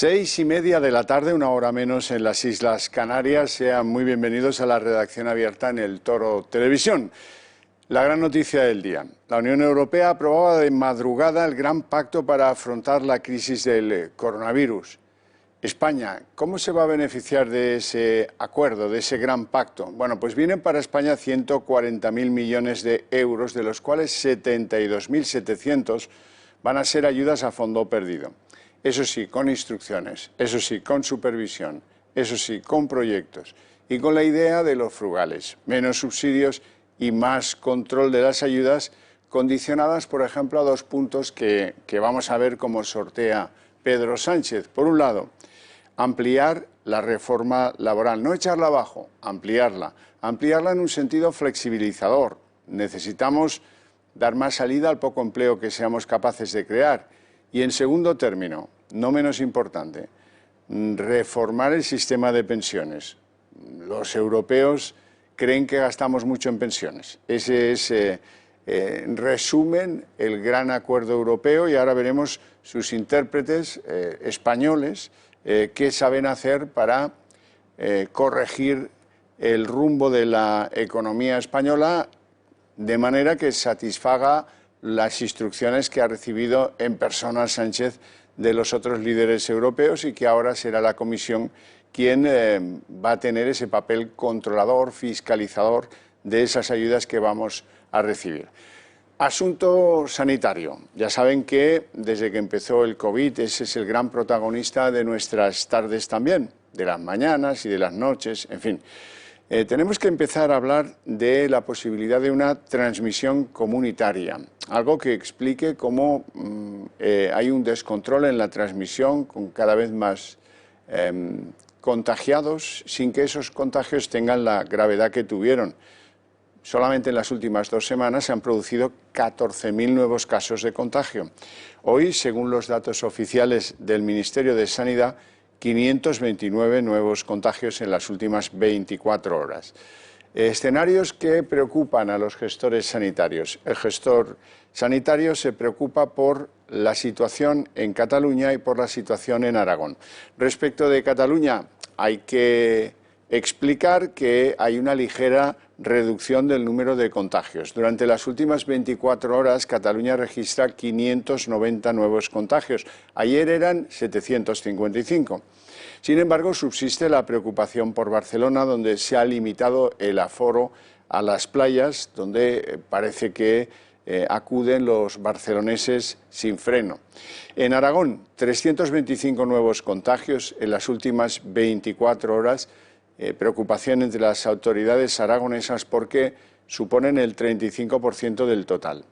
6:30 de la tarde, una hora menos en las Islas Canarias. Sean muy bienvenidos a la redacción abierta en El Toro Televisión. La gran noticia del día. La Unión Europea aprobaba de madrugada el gran pacto para afrontar la crisis del coronavirus. España, ¿cómo se va a beneficiar de ese acuerdo, de ese gran pacto? Bueno, pues vienen para España 140.000 millones de euros, de los cuales 72.700 van a ser ayudas a fondo perdido. Eso sí, con instrucciones, eso sí, con supervisión, eso sí, con proyectos y con la idea de los frugales, menos subsidios y más control de las ayudas, condicionadas, por ejemplo, a dos puntos que vamos a ver cómo sortea Pedro Sánchez. Por un lado, ampliar la reforma laboral, no echarla abajo, ampliarla en un sentido flexibilizador. Necesitamos dar más salida al poco empleo que seamos capaces de crear. Y en segundo término, no menos importante, reformar el sistema de pensiones. Los europeos creen que gastamos mucho en pensiones. Ese es, en resumen, el gran acuerdo europeo, y ahora veremos sus intérpretes españoles qué saben hacer para corregir el rumbo de la economía española de manera que satisfaga las instrucciones que ha recibido en persona Sánchez de los otros líderes europeos, y que ahora será la Comisión quien va a tener ese papel controlador, fiscalizador de esas ayudas que vamos a recibir. Asunto sanitario. Ya saben que desde que empezó el COVID ese es el gran protagonista de nuestras tardes también, de las mañanas y de las noches, en fin. Tenemos que empezar a hablar de la posibilidad de una transmisión comunitaria, algo que explique cómo hay un descontrol en la transmisión, con cada vez más contagiados, sin que esos contagios tengan la gravedad que tuvieron. Solamente en las últimas 2 semanas se han producido 14.000 nuevos casos de contagio. Hoy, según los datos oficiales del Ministerio de Sanidad, 529 nuevos contagios en las últimas 24 horas. Escenarios que preocupan a los gestores sanitarios. El gestor sanitario se preocupa por la situación en Cataluña y por la situación en Aragón. Respecto de Cataluña, hay que explicar que hay una ligera reducción del número de contagios. Durante las últimas 24 horas, Cataluña registra 590 nuevos contagios. Ayer eran 755. Sin embargo, subsiste la preocupación por Barcelona, donde se ha limitado el aforo a las playas, donde parece que acuden los barceloneses sin freno. En Aragón, 325 nuevos contagios en las últimas 24 horas. Preocupación entre las autoridades aragonesas porque suponen el 35% del total.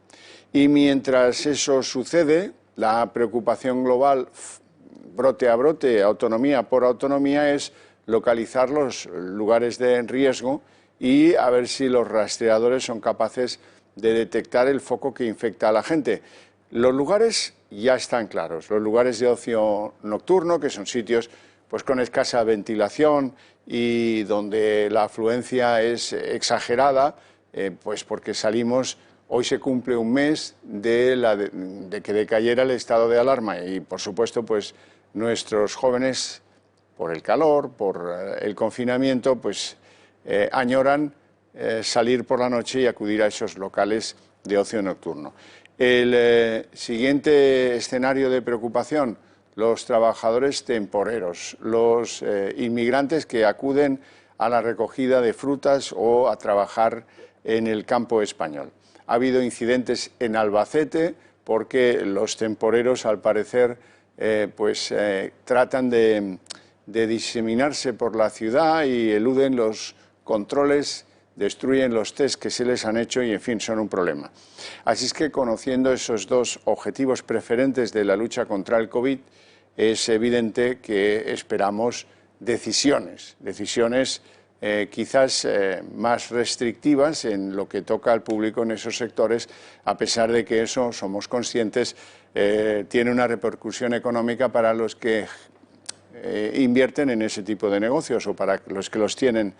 Y mientras eso sucede, la preocupación global, brote a brote, autonomía por autonomía, es localizar los lugares de riesgo y a ver si los rastreadores son capaces de detectar el foco que infecta a la gente. Los lugares ya están claros, los lugares de ocio nocturno, que son sitios pues con escasa ventilación y donde la afluencia es exagerada, pues porque salimos, hoy se cumple un mes de que decayera el estado de alarma, y por supuesto pues nuestros jóvenes, por el calor, por el confinamiento, pues añoran salir por la noche y acudir a esos locales de ocio nocturno. El siguiente escenario de preocupación: los trabajadores temporeros, los inmigrantes que acuden a la recogida de frutas o a trabajar en el campo español. Ha habido incidentes en Albacete porque los temporeros, al parecer, tratan de diseminarse por la ciudad y eluden los controles, destruyen los test que se les han hecho y, en fin, son un problema. Así es que, conociendo esos dos objetivos preferentes de la lucha contra el COVID, es evidente que esperamos decisiones quizás más restrictivas en lo que toca al público en esos sectores, a pesar de que eso, somos conscientes, tiene una repercusión económica para los que invierten en ese tipo de negocios o para los que los tienen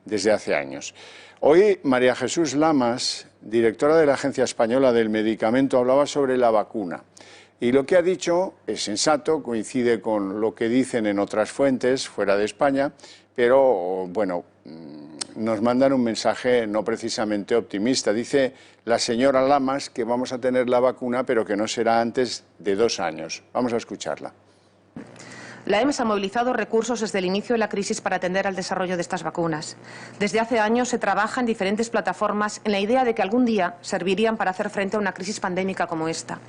desde hace años. Hoy María Jesús Lamas, directora de la Agencia Española del Medicamento, hablaba sobre la vacuna. Y lo que ha dicho es sensato, coincide con lo que dicen en otras fuentes fuera de España, pero bueno, nos mandan un mensaje no precisamente optimista. Dice la señora Lamas que vamos a tener la vacuna, pero que no será antes de 2 años. Vamos a escucharla. La EMS ha movilizado recursos desde el inicio de la crisis para atender al desarrollo de estas vacunas. Desde hace años se trabaja en diferentes plataformas en la idea de que algún día servirían para hacer frente a una crisis pandémica como esta.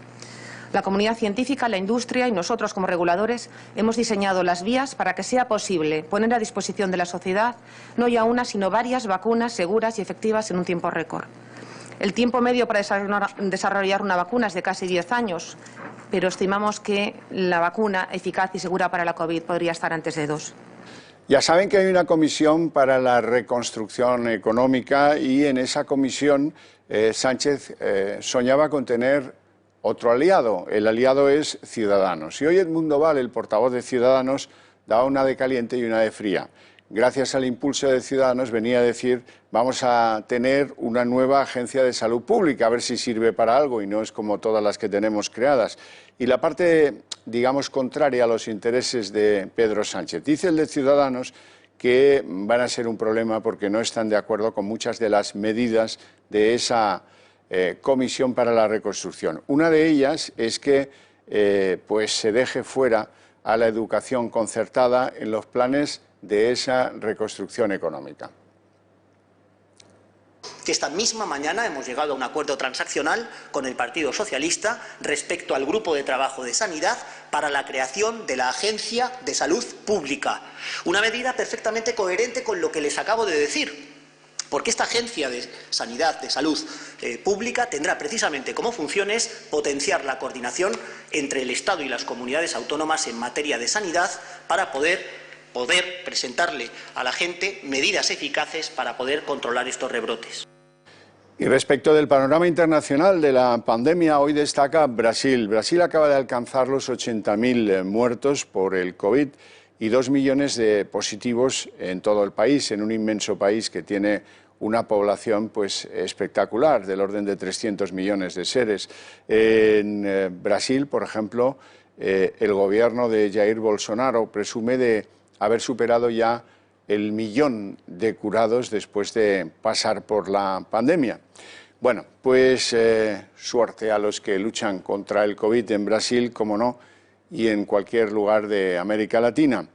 La comunidad científica, la industria y nosotros como reguladores hemos diseñado las vías para que sea posible poner a disposición de la sociedad no ya una, sino varias vacunas seguras y efectivas en un tiempo récord. El tiempo medio para desarrollar una vacuna es de casi 10 años, pero estimamos que la vacuna eficaz y segura para la COVID podría estar antes de 2. Ya saben que hay una comisión para la reconstrucción económica y en esa comisión Sánchez soñaba con tener otro aliado. El aliado es Ciudadanos. Y hoy Edmundo Val, el portavoz de Ciudadanos, daba una de caliente y una de fría. Gracias al impulso de Ciudadanos venía a decir vamos a tener una nueva agencia de salud pública, a ver si sirve para algo y no es como todas las que tenemos creadas. Y la parte, digamos, contraria a los intereses de Pedro Sánchez. Dice el de Ciudadanos que van a ser un problema porque no están de acuerdo con muchas de las medidas de esa comisión para la reconstrucción. Una de ellas es que pues se deje fuera a la educación concertada en los planes de esa reconstrucción económica. Que esta misma mañana hemos llegado a un acuerdo transaccional con el Partido Socialista respecto al Grupo de Trabajo de Sanidad para la creación de la Agencia de Salud Pública. Una medida perfectamente coherente con lo que les acabo de decir. Porque esta Agencia de Sanidad, de Salud Pública, tendrá precisamente como funciones potenciar la coordinación entre el Estado y las comunidades autónomas en materia de sanidad para poder presentarle a la gente medidas eficaces para poder controlar estos rebrotes. Y respecto del panorama internacional de la pandemia, hoy destaca Brasil. Brasil acaba de alcanzar los 80.000 muertos por el COVID y 2 millones de positivos en todo el país, en un inmenso país que tiene una población pues espectacular, del orden de 300 millones de seres. En Brasil, por ejemplo, el gobierno de Jair Bolsonaro presume de haber superado ya el 1.000.000 de curados después de pasar por la pandemia. Bueno, pues suerte a los que luchan contra el COVID en Brasil, como no, y en cualquier lugar de América Latina.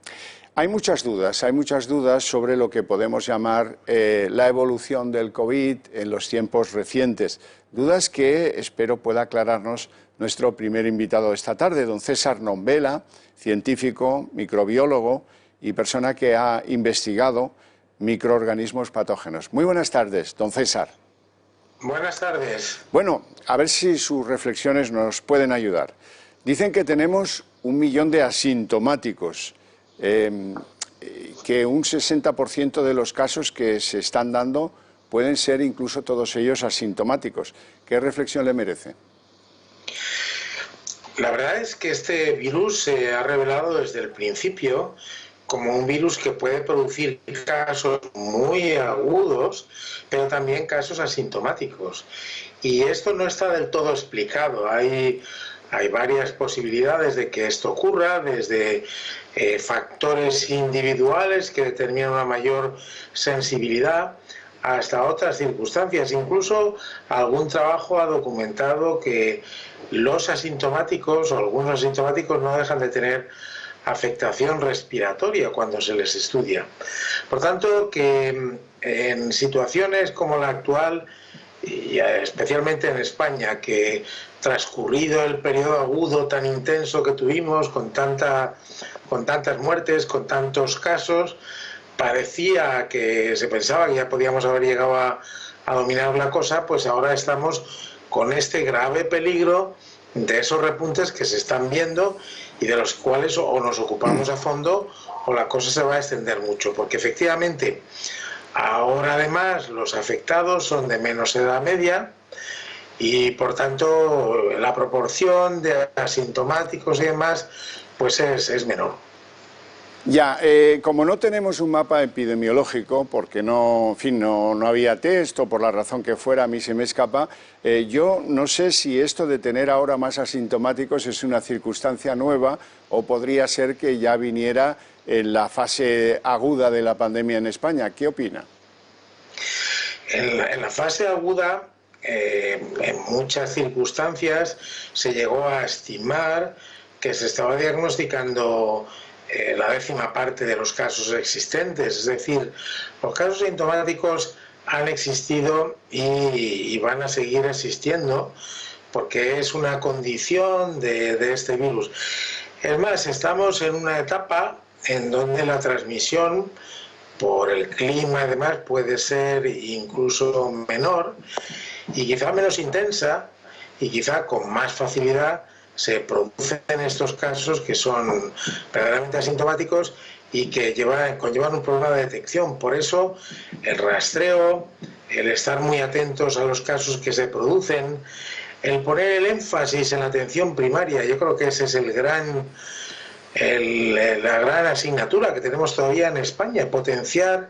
Hay muchas dudas sobre lo que podemos llamar la evolución del COVID en los tiempos recientes. Dudas que espero pueda aclararnos nuestro primer invitado esta tarde, don César Nombela, científico, microbiólogo y persona que ha investigado microorganismos patógenos. Muy buenas tardes, don César. Buenas tardes. Bueno, a ver si sus reflexiones nos pueden ayudar. Dicen que tenemos 1 millón de asintomáticos, que un 60% de los casos que se están dando pueden ser incluso todos ellos asintomáticos. ¿Qué reflexión le merece? La verdad es que este virus se ha revelado desde el principio como un virus que puede producir casos muy agudos, pero también casos asintomáticos. Y esto no está del todo explicado. Hay varias posibilidades de que esto ocurra, desde factores individuales que determinan una mayor sensibilidad hasta otras circunstancias. Incluso algún trabajo ha documentado que los asintomáticos o algunos asintomáticos no dejan de tener afectación respiratoria cuando se les estudia. Por tanto, que en situaciones como la actual, y especialmente en España, que transcurrido el periodo agudo tan intenso que tuvimos, con tantas muertes, con tantos casos, parecía que se pensaba que ya podíamos haber llegado a dominar la cosa, pues ahora estamos con este grave peligro de esos repuntes que se están viendo y de los cuales o nos ocupamos a fondo o la cosa se va a extender mucho, porque efectivamente ahora además los afectados son de menos edad media y por tanto la proporción de asintomáticos y demás pues es menor. Ya, como no tenemos un mapa epidemiológico, porque no, en fin, no había test o por la razón que fuera, a mí se me escapa, yo no sé si esto de tener ahora más asintomáticos es una circunstancia nueva o podría ser que ya viniera en la fase aguda de la pandemia en España. ¿Qué opina? En la fase aguda, en muchas circunstancias, se llegó a estimar que se estaba diagnosticando la 10ª parte de los casos existentes. Es decir, los casos sintomáticos han existido y van a seguir existiendo porque es una condición de este virus. Es más, estamos en una etapa en donde la transmisión por el clima y demás puede ser incluso menor y quizá menos intensa y quizá con más facilidad se producen estos casos que son verdaderamente asintomáticos y que conllevan un problema de detección. Por eso el rastreo, el estar muy atentos a los casos que se producen, el poner el énfasis en la atención primaria, yo creo que ese es la gran asignatura que tenemos todavía en España, potenciar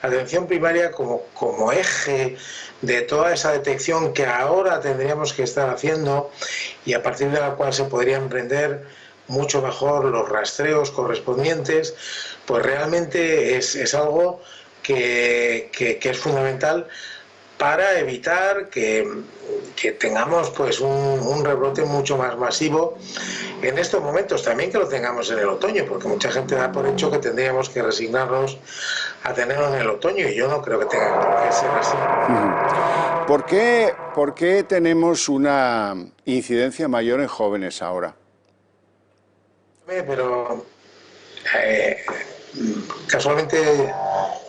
la atención primaria como eje de toda esa detección que ahora tendríamos que estar haciendo y a partir de la cual se podrían emprender mucho mejor los rastreos correspondientes, pues realmente es algo que es fundamental para evitar que tengamos pues un rebrote mucho más masivo en estos momentos, también que lo tengamos en el otoño, porque mucha gente da por hecho que tendríamos que resignarnos a tenerlo en el otoño y yo no creo que tenga por qué ser así. ¿Por qué tenemos una incidencia mayor en jóvenes ahora? Pero casualmente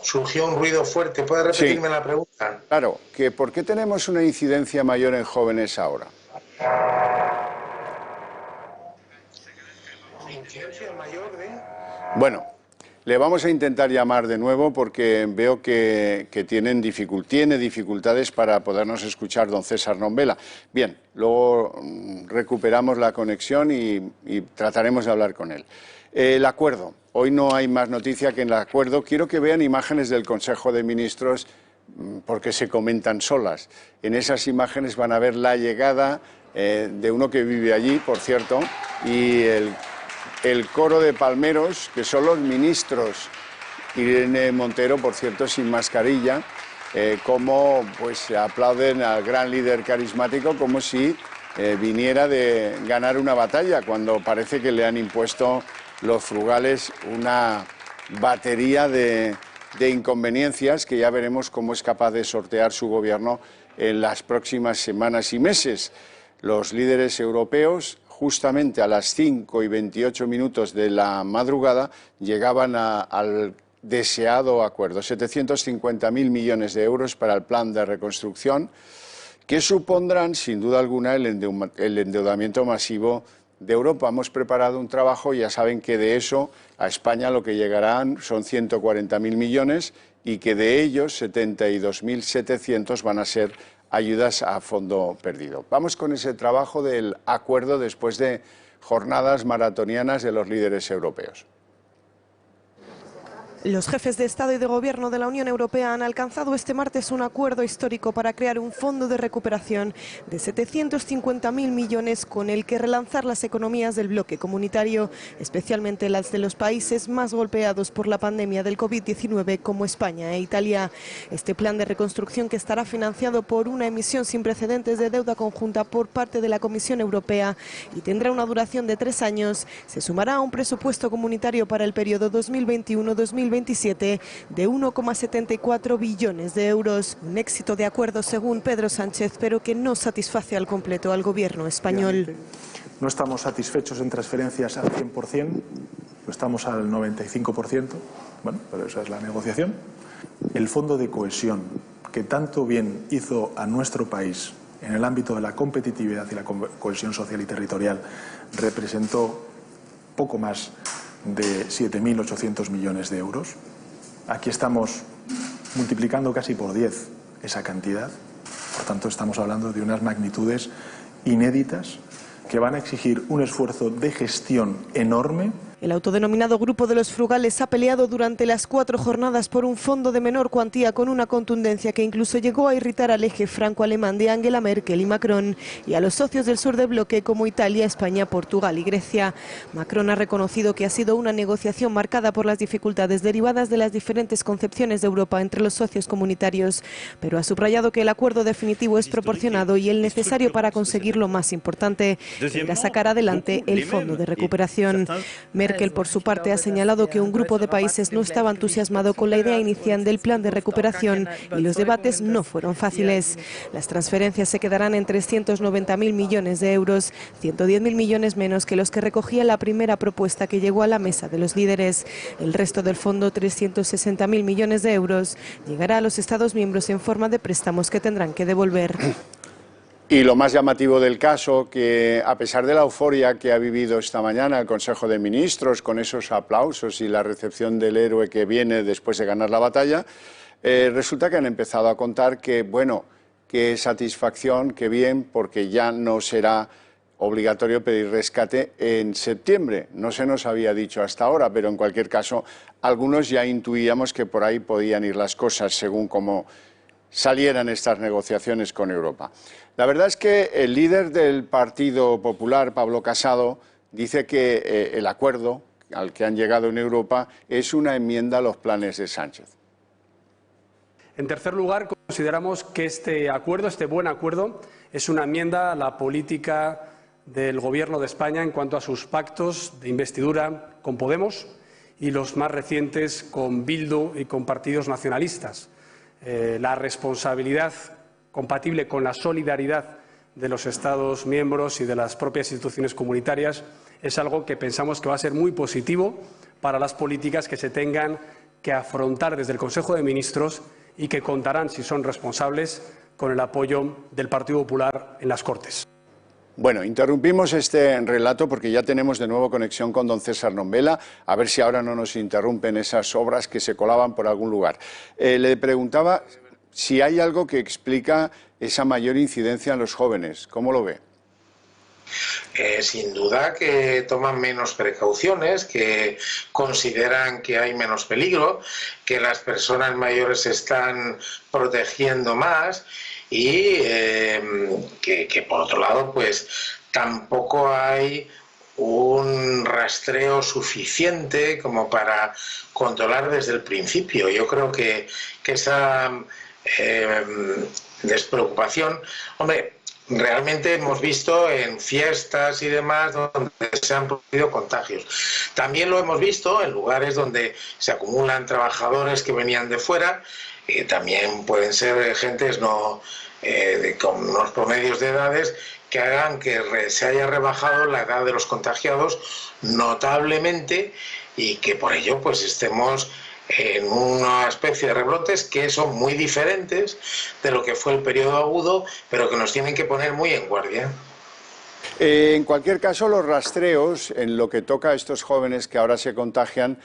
surgió un ruido fuerte. ¿Puede repetirme la pregunta? Claro, que ¿por qué tenemos una incidencia mayor en jóvenes ahora? ¿Incidencia mayor de...? Bueno, le vamos a intentar llamar de nuevo porque veo que tiene dificultades para podernos escuchar don César Nombela. Bien, luego recuperamos la conexión y trataremos de hablar con él. El acuerdo. Hoy no hay más noticia que en el acuerdo. Quiero que vean imágenes del Consejo de Ministros porque se comentan solas. En esas imágenes van a ver la llegada de uno que vive allí, por cierto, y el coro de palmeros, que son los ministros. Irene Montero, por cierto, sin mascarilla, como pues aplauden al gran líder carismático como si viniera de ganar una batalla, cuando parece que le han impuesto los frugales una batería de inconveniencias que ya veremos cómo es capaz de sortear su gobierno en las próximas semanas y meses. Los líderes europeos, justamente a las 5:28 de la madrugada, llegaban al deseado acuerdo, 750.000 millones de euros para el plan de reconstrucción, que supondrán, sin duda alguna, el endeudamiento masivo de Europa. Hemos preparado un trabajo, ya saben que de eso a España lo que llegarán son 140.000 millones y que de ellos 72.700 van a ser ayudas a fondo perdido. Vamos con ese trabajo del acuerdo después de jornadas maratonianas de los líderes europeos. Los jefes de Estado y de Gobierno de la Unión Europea han alcanzado este martes un acuerdo histórico para crear un fondo de recuperación de 750.000 millones con el que relanzar las economías del bloque comunitario, especialmente las de los países más golpeados por la pandemia del COVID-19 como España e Italia. Este plan de reconstrucción, que estará financiado por una emisión sin precedentes de deuda conjunta por parte de la Comisión Europea y tendrá una duración de 3 años, se sumará a un presupuesto comunitario para el periodo 2021-2027 de 1,74 billones de euros. Un éxito de acuerdo según Pedro Sánchez, pero que no satisface al completo al gobierno español. No estamos satisfechos en transferencias al 100%, no estamos al 95%, bueno, pero esa es la negociación. El Fondo de Cohesión, que tanto bien hizo a nuestro país en el ámbito de la competitividad y la cohesión social y territorial, representó poco más de 7.800 millones de euros. Aquí estamos multiplicando casi por 10 esa cantidad. Por tanto, estamos hablando de unas magnitudes inéditas que van a exigir un esfuerzo de gestión enorme El autodenominado Grupo de los Frugales ha peleado durante las 4 jornadas por un fondo de menor cuantía con una contundencia que incluso llegó a irritar al eje franco-alemán de Angela Merkel y Macron y a los socios del sur del bloque como Italia, España, Portugal y Grecia. Macron ha reconocido que ha sido una negociación marcada por las dificultades derivadas de las diferentes concepciones de Europa entre los socios comunitarios, pero ha subrayado que el acuerdo definitivo es proporcionado y el necesario para conseguir lo más importante, que era sacar adelante el fondo de recuperación. Merkel, por su parte, ha señalado que un grupo de países no estaba entusiasmado con la idea inicial del plan de recuperación y los debates no fueron fáciles. Las transferencias se quedarán en 390.000 millones de euros, 110.000 millones menos que los que recogía la primera propuesta que llegó a la mesa de los líderes. El resto del fondo, 360.000 millones de euros, llegará a los Estados miembros en forma de préstamos que tendrán que devolver. Y lo más llamativo del caso, que a pesar de la euforia que ha vivido esta mañana el Consejo de Ministros, con esos aplausos y la recepción del héroe que viene después de ganar la batalla, resulta que han empezado a contar que, bueno, qué satisfacción, qué bien, porque ya no será obligatorio pedir rescate en septiembre. No se nos había dicho hasta ahora, pero en cualquier caso, algunos ya intuíamos que por ahí podían ir las cosas según cómo salieran estas negociaciones con Europa. La verdad es que el líder del Partido Popular, Pablo Casado, dice que el acuerdo al que han llegado en Europa es una enmienda a los planes de Sánchez. En tercer lugar, consideramos que este acuerdo, este buen acuerdo, es una enmienda a la política del Gobierno de España en cuanto a sus pactos de investidura con Podemos y los más recientes con Bildu y con partidos nacionalistas. La responsabilidad compatible con la solidaridad de los Estados miembros y de las propias instituciones comunitarias es algo que pensamos que va a ser muy positivo para las políticas que se tengan que afrontar desde el Consejo de Ministros y que contarán, si son responsables, con el apoyo del Partido Popular en las Cortes. Bueno, interrumpimos este relato porque ya tenemos de nuevo conexión con don César Nombela, a ver si ahora no nos interrumpen esas obras que se colaban por algún lugar. Le preguntaba si hay algo que explica esa mayor incidencia en los jóvenes. ¿Cómo lo ve? Sin duda que toman menos precauciones, que consideran que hay menos peligro, que las personas mayores se están protegiendo más y que por otro lado pues tampoco hay un rastreo suficiente como para controlar desde el principio. Yo creo que esa despreocupación, hombre, realmente hemos visto en fiestas y demás donde se han producido contagios. También lo hemos visto en lugares donde se acumulan trabajadores que venían de fuera, también pueden ser gentes con unos promedios de edades que hagan que se haya rebajado la edad de los contagiados notablemente y que por ello pues estemos en una especie de rebrotes que son muy diferentes de lo que fue el periodo agudo, pero que nos tienen que poner muy en guardia. En cualquier caso, los rastreos, en lo que toca a estos jóvenes que ahora se contagian,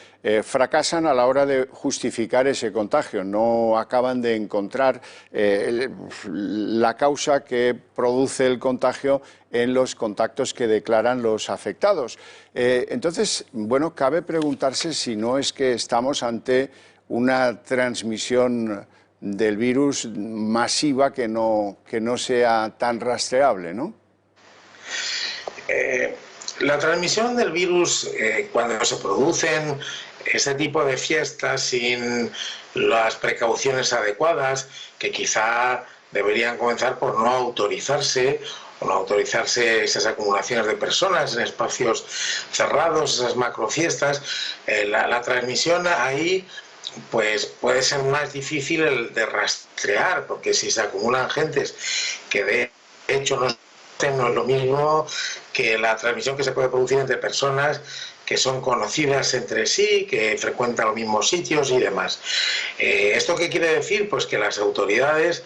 fracasan a la hora de justificar ese contagio. No acaban de encontrar la causa que produce el contagio en los contactos que declaran los afectados. Entonces, bueno, cabe preguntarse si no es que estamos ante una transmisión del virus masiva que no sea tan rastreable, ¿no? La transmisión del virus, cuando se producen este tipo de fiestas sin las precauciones adecuadas, que quizá deberían comenzar por no autorizarse esas acumulaciones de personas en espacios cerrados, esas macrofiestas, la transmisión ahí pues puede ser más difícil de rastrear, porque si se acumulan gentes que de hecho no es lo mismo que la transmisión que se puede producir entre personas que son conocidas entre sí, que frecuentan los mismos sitios y demás. ¿Esto qué quiere decir? Pues que las autoridades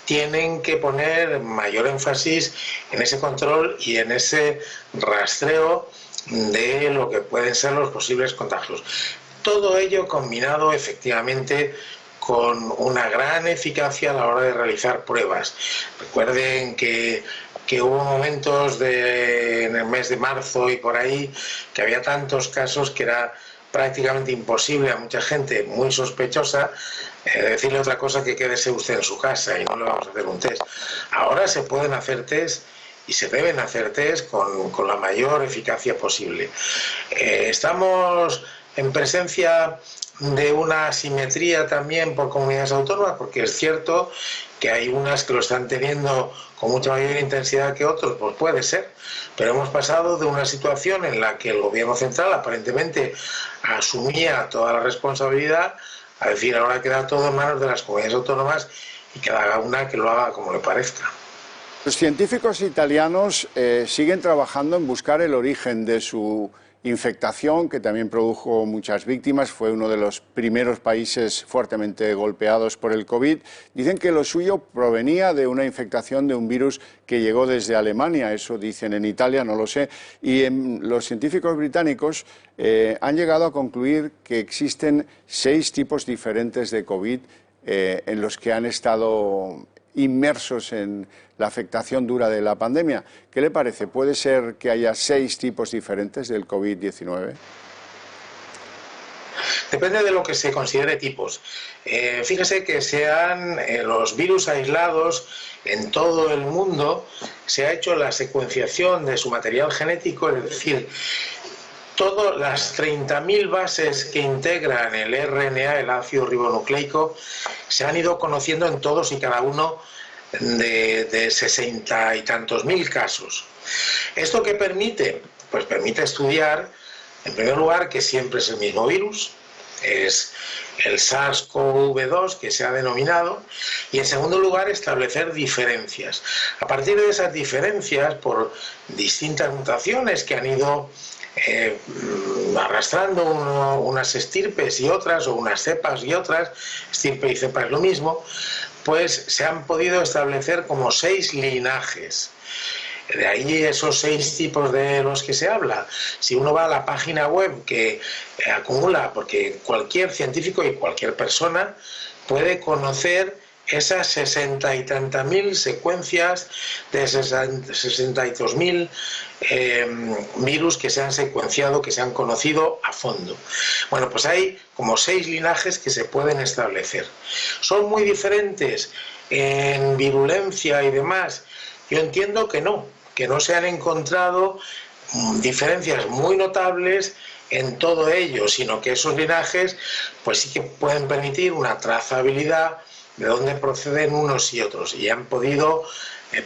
tienen que poner mayor énfasis en ese control y en ese rastreo de lo que pueden ser los posibles contagios. Todo ello combinado efectivamente con una gran eficacia a la hora de realizar pruebas. Recuerden que que hubo momentos en el mes de marzo y por ahí que había tantos casos que era prácticamente imposible a mucha gente muy sospechosa decirle otra cosa que quédese usted en su casa y no le vamos a hacer un test. Ahora se pueden hacer test y se deben hacer test con la mayor eficacia posible. Estamos en presencia de una asimetría también por comunidades autónomas, porque es cierto que hay unas que lo están teniendo con mucha mayor intensidad que otros, pues puede ser, pero hemos pasado de una situación en la que el gobierno central aparentemente asumía toda la responsabilidad a decir ahora queda todo en manos de las comunidades autónomas y cada una que lo haga como le parezca. Los científicos italianos siguen trabajando en buscar el origen de su infectación, que también produjo muchas víctimas, fue uno de los primeros países fuertemente golpeados por el COVID. Dicen que lo suyo provenía de una infectación de un virus que llegó desde Alemania, eso dicen en Italia, no lo sé, y los científicos británicos han llegado a concluir que existen 6 tipos diferentes de COVID en los que han estado inmersos en la afectación dura de la pandemia. ¿Qué le parece? ¿Puede ser que haya 6 tipos diferentes del COVID-19? Depende de lo que se considere tipos. Fíjese que los virus aislados en todo el mundo, se ha hecho la secuenciación de su material genético, es decir, todas las 30.000 bases que integran el RNA, el ácido ribonucleico, se han ido conociendo en todos y cada uno de 60 y tantos mil casos. ¿Esto qué permite? Pues permite estudiar, en primer lugar, que siempre es el mismo virus, es el SARS-CoV-2 que se ha denominado, y en segundo lugar establecer diferencias. A partir de esas diferencias, por distintas mutaciones que han ido arrastrando unas estirpes y otras, o unas cepas y otras, estirpe y cepa es lo mismo, pues se han podido establecer como 6 linajes. De ahí esos 6 tipos de los que se habla. Si uno va a la página web que acumula, porque cualquier científico y cualquier persona puede conocer esas 60 y tantas mil secuencias de 62.000 virus que se han secuenciado, que se han conocido a fondo. Bueno, pues hay como 6 linajes que se pueden establecer. ¿Son muy diferentes en virulencia y demás? Yo entiendo que no se han encontrado diferencias muy notables en todo ello, sino que esos linajes pues sí que pueden permitir una trazabilidad de dónde proceden unos y otros, y han podido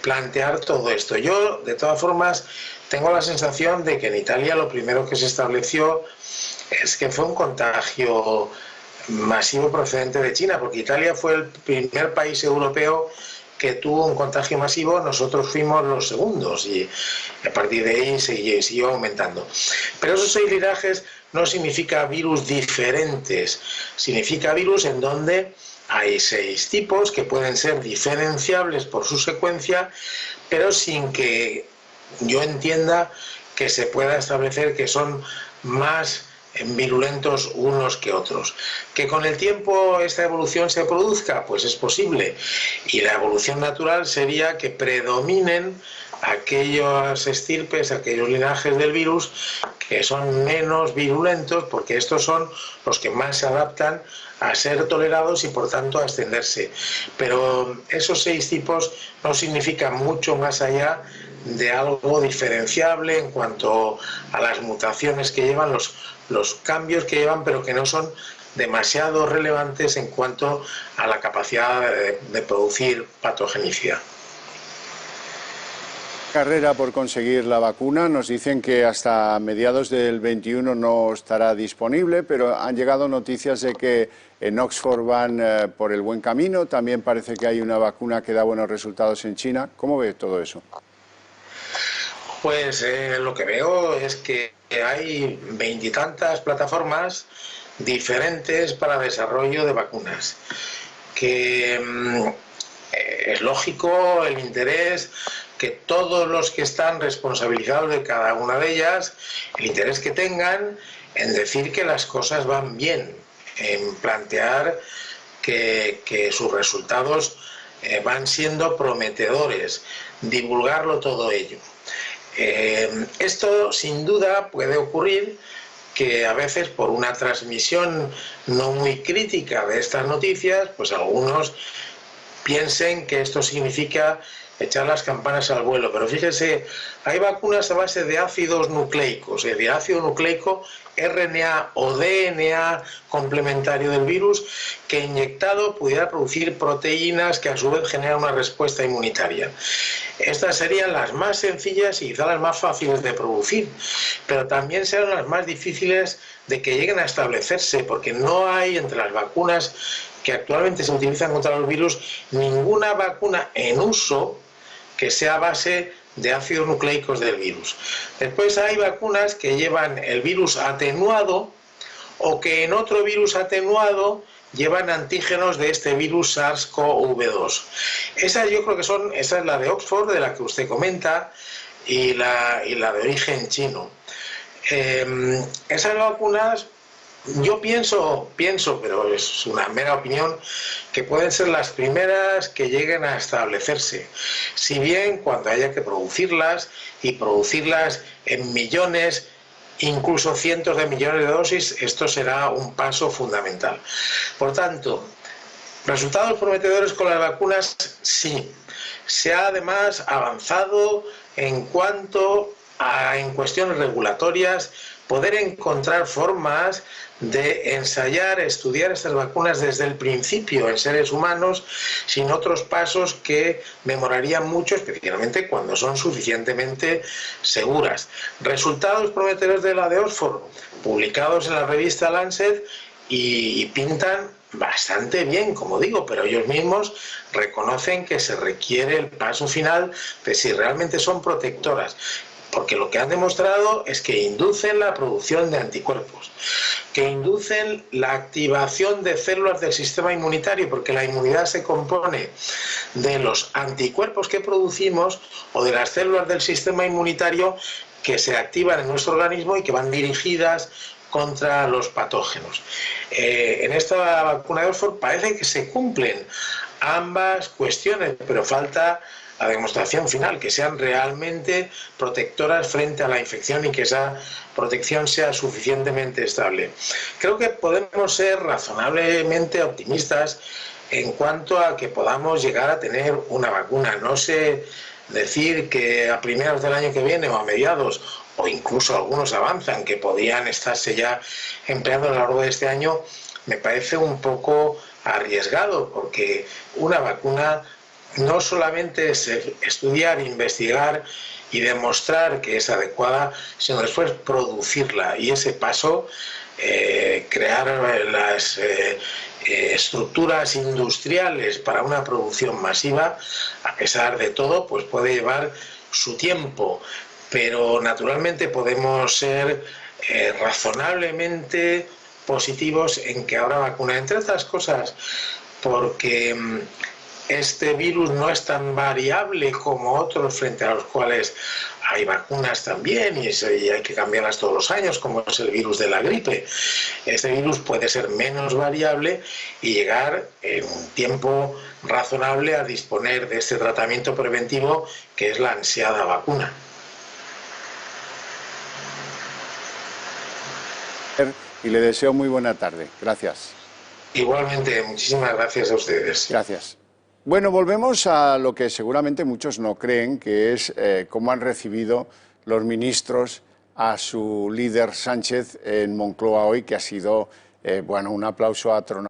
plantear todo esto. Yo, de todas formas, tengo la sensación de que en Italia lo primero que se estableció es que fue un contagio masivo procedente de China, porque Italia fue el primer país europeo que tuvo un contagio masivo, nosotros fuimos los segundos y a partir de ahí siguió aumentando. Pero esos 6 linajes no significa virus diferentes, significa virus en donde hay 6 tipos que pueden ser diferenciables por su secuencia, pero sin que yo entienda que se pueda establecer que son más virulentos unos que otros. ¿Que con el tiempo esta evolución se produzca? Pues es posible. Y la evolución natural sería que predominen aquellos estirpes, aquellos linajes del virus que son menos virulentos, porque estos son los que más se adaptan a ser tolerados y por tanto a extenderse. Pero esos 6 tipos no significan mucho más allá de algo diferenciable en cuanto a las mutaciones que llevan, los cambios que llevan, pero que no son demasiado relevantes en cuanto a la capacidad de producir patogenicidad. Carrera por conseguir la vacuna, nos dicen que hasta mediados del 21 no estará disponible, pero han llegado noticias de que en Oxford van por el buen camino, también parece que hay una vacuna que da buenos resultados en China. ¿Cómo ve todo eso? Pues lo que veo es que hay 20 y tantas plataformas diferentes para desarrollo de vacunas, que es lógico el interés que todos los que están responsabilizados de cada una de ellas, el interés que tengan en decir que las cosas van bien, en plantear que sus resultados van siendo prometedores. Divulgarlo todo ello. Esto sin duda puede ocurrir que a veces por una transmisión no muy crítica de estas noticias, pues algunos piensen que esto significa echar las campanas al vuelo. Pero fíjense, hay vacunas a base de ácidos nucleicos, es decir, ácido nucleico, RNA o DNA complementario del virus, que inyectado pudiera producir proteínas que a su vez generan una respuesta inmunitaria. Estas serían las más sencillas y quizá las más fáciles de producir, pero también serán las más difíciles de que lleguen a establecerse, porque no hay entre las vacunas que actualmente se utilizan contra los virus ninguna vacuna en uso que sea a base de ácidos nucleicos del virus. Después hay vacunas que llevan el virus atenuado o que en otro virus atenuado llevan antígenos de este virus SARS-CoV-2. Esa yo creo que esa es la de Oxford, de la que usted comenta, y la de origen chino. Esas vacunas, yo pienso, pero es una mera opinión, que pueden ser las primeras que lleguen a establecerse. Si bien cuando haya que producirlas, y producirlas en millones, incluso cientos de millones de dosis, esto será un paso fundamental. Por tanto, resultados prometedores con las vacunas, sí. Se ha además avanzado en cuanto a, en cuestiones regulatorias, poder encontrar formas de ensayar, estudiar estas vacunas desde el principio en seres humanos, sin otros pasos que demorarían mucho, especialmente cuando son suficientemente seguras. Resultados prometedores de la de Oxford, publicados en la revista Lancet, y pintan bastante bien, como digo, pero ellos mismos reconocen que se requiere el paso final de si realmente son protectoras, porque lo que han demostrado es que inducen la producción de anticuerpos, que inducen la activación de células del sistema inmunitario, porque la inmunidad se compone de los anticuerpos que producimos o de las células del sistema inmunitario que se activan en nuestro organismo y que van dirigidas contra los patógenos. En esta vacuna de Oxford parece que se cumplen ambas cuestiones, pero falta la demostración final, que sean realmente protectoras frente a la infección y que esa protección sea suficientemente estable. Creo que podemos ser razonablemente optimistas en cuanto a que podamos llegar a tener una vacuna. No sé decir que a primeros del año que viene o a mediados, o incluso algunos avanzan que podrían estarse ya empleando a lo largo de este año, me parece un poco arriesgado, porque una vacuna no solamente es estudiar, investigar y demostrar que es adecuada, sino después producirla, y ese paso, crear las estructuras industriales para una producción masiva, a pesar de todo, pues puede llevar su tiempo, pero naturalmente podemos ser razonablemente positivos en que habrá vacuna, entre otras cosas porque este virus no es tan variable como otros frente a los cuales hay vacunas también y hay que cambiarlas todos los años, como es el virus de la gripe. Este virus puede ser menos variable y llegar en un tiempo razonable a disponer de este tratamiento preventivo que es la ansiada vacuna. Y le deseo muy buena tarde. Gracias. Igualmente, muchísimas gracias a ustedes. Gracias. Bueno, volvemos a lo que seguramente muchos no creen, que es cómo han recibido los ministros a su líder Sánchez en Moncloa hoy, que ha sido, bueno, un aplauso atronador,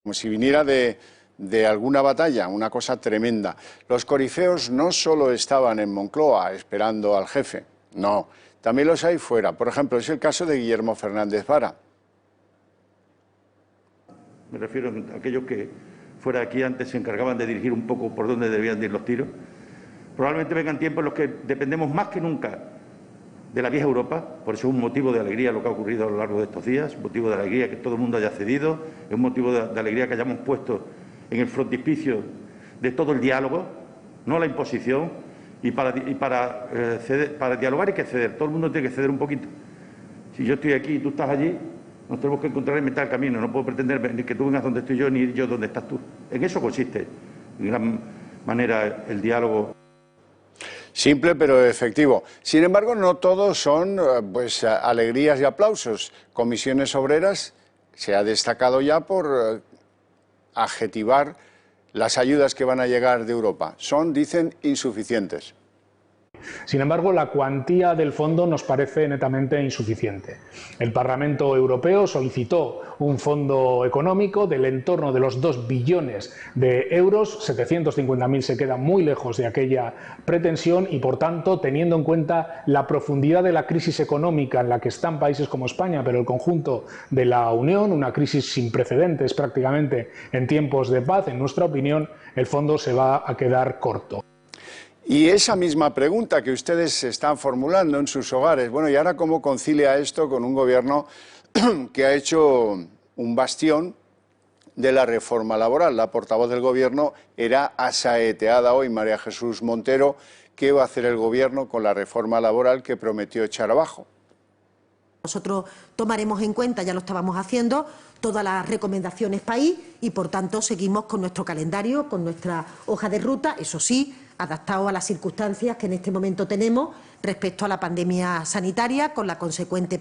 como si viniera de alguna batalla, una cosa tremenda. Los corifeos no solo estaban en Moncloa esperando al jefe, no, también los hay fuera. Por ejemplo, es el caso de Guillermo Fernández Vara. Me refiero a aquellos que fuera de aquí antes se encargaban de dirigir un poco por dónde debían ir los tiros. Probablemente vengan tiempos en los que dependemos más que nunca de la vieja Europa, por eso es un motivo de alegría lo que ha ocurrido a lo largo de estos días, un motivo de alegría que todo el mundo haya cedido, es un motivo de alegría que hayamos puesto en el frontispicio de todo el diálogo, no la imposición, y para dialogar hay que ceder, todo el mundo tiene que ceder un poquito. Si yo estoy aquí y tú estás allí, nos tenemos que encontrar en mitad del camino, no puedo pretender ni que tú vengas donde estoy yo ni yo donde estás tú. En eso consiste en gran manera el diálogo. Simple pero efectivo. Sin embargo, no todos son pues alegrías y aplausos. Comisiones Obreras se ha destacado ya por adjetivar las ayudas que van a llegar de Europa. Son, dicen, insuficientes. Sin embargo, la cuantía del fondo nos parece netamente insuficiente. El Parlamento Europeo solicitó un fondo económico del entorno de los 2 billones de euros, 750.000 se queda muy lejos de aquella pretensión y, por tanto, teniendo en cuenta la profundidad de la crisis económica en la que están países como España, pero el conjunto de la Unión, una crisis sin precedentes prácticamente en tiempos de paz, en nuestra opinión, el fondo se va a quedar corto. Y esa misma pregunta que ustedes se están formulando en sus hogares, bueno, ¿y ahora cómo concilia esto con un gobierno que ha hecho un bastión de la reforma laboral? La portavoz del gobierno era asaeteada hoy, María Jesús Montero. ¿Qué va a hacer el gobierno con la reforma laboral que prometió echar abajo? Nosotros tomaremos en cuenta, ya lo estábamos haciendo, todas las recomendaciones país y, por tanto, seguimos con nuestro calendario, con nuestra hoja de ruta, eso sí, adaptado a las circunstancias que en este momento tenemos respecto a la pandemia sanitaria, con la consecuente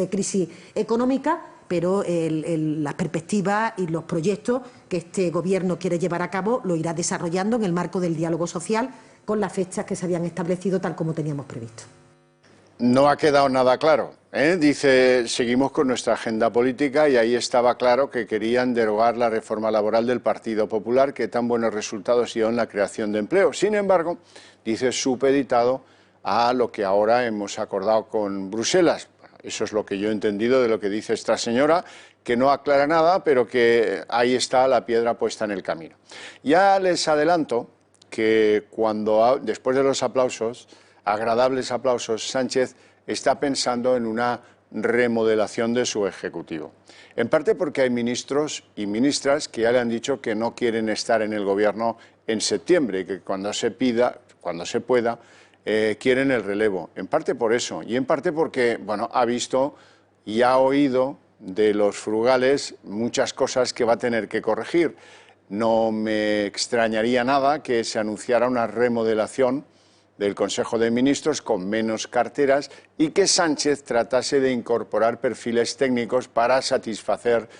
crisis económica, pero las perspectivas y los proyectos que este Gobierno quiere llevar a cabo lo irá desarrollando en el marco del diálogo social con las fechas que se habían establecido tal como teníamos previsto. No ha quedado nada claro, ¿eh? Dice, seguimos con nuestra agenda política y ahí estaba claro que querían derogar la reforma laboral del Partido Popular, que tan buenos resultados dio en la creación de empleo. Sin embargo, dice, supeditado a lo que ahora hemos acordado con Bruselas. Eso es lo que yo he entendido de lo que dice esta señora, que no aclara nada, pero que ahí está la piedra puesta en el camino. Ya les adelanto que después de los aplausos, agradables aplausos, Sánchez está pensando en una remodelación de su Ejecutivo. En parte porque hay ministros y ministras que ya le han dicho que no quieren estar en el Gobierno en septiembre y que cuando se pueda, quieren el relevo. En parte por eso y en parte porque, bueno, ha visto y ha oído de los frugales muchas cosas que va a tener que corregir. No me extrañaría nada que se anunciara una remodelación del Consejo de Ministros con menos carteras y que Sánchez tratase de incorporar perfiles técnicos para satisfacer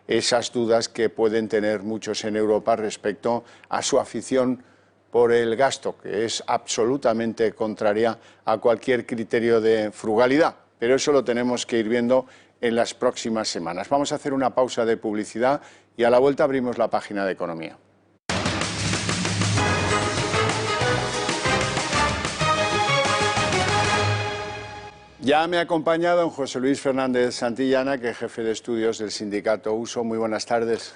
esas dudas que pueden tener muchos en Europa respecto a su afición por el gasto, que es absolutamente contraria a cualquier criterio de frugalidad. Pero eso lo tenemos que ir viendo en las próximas semanas. Vamos a hacer una pausa de publicidad y a la vuelta abrimos la página de Economía. Ya me ha acompañado don José Luis Fernández Santillana, que es jefe de estudios del sindicato USO. Muy buenas tardes.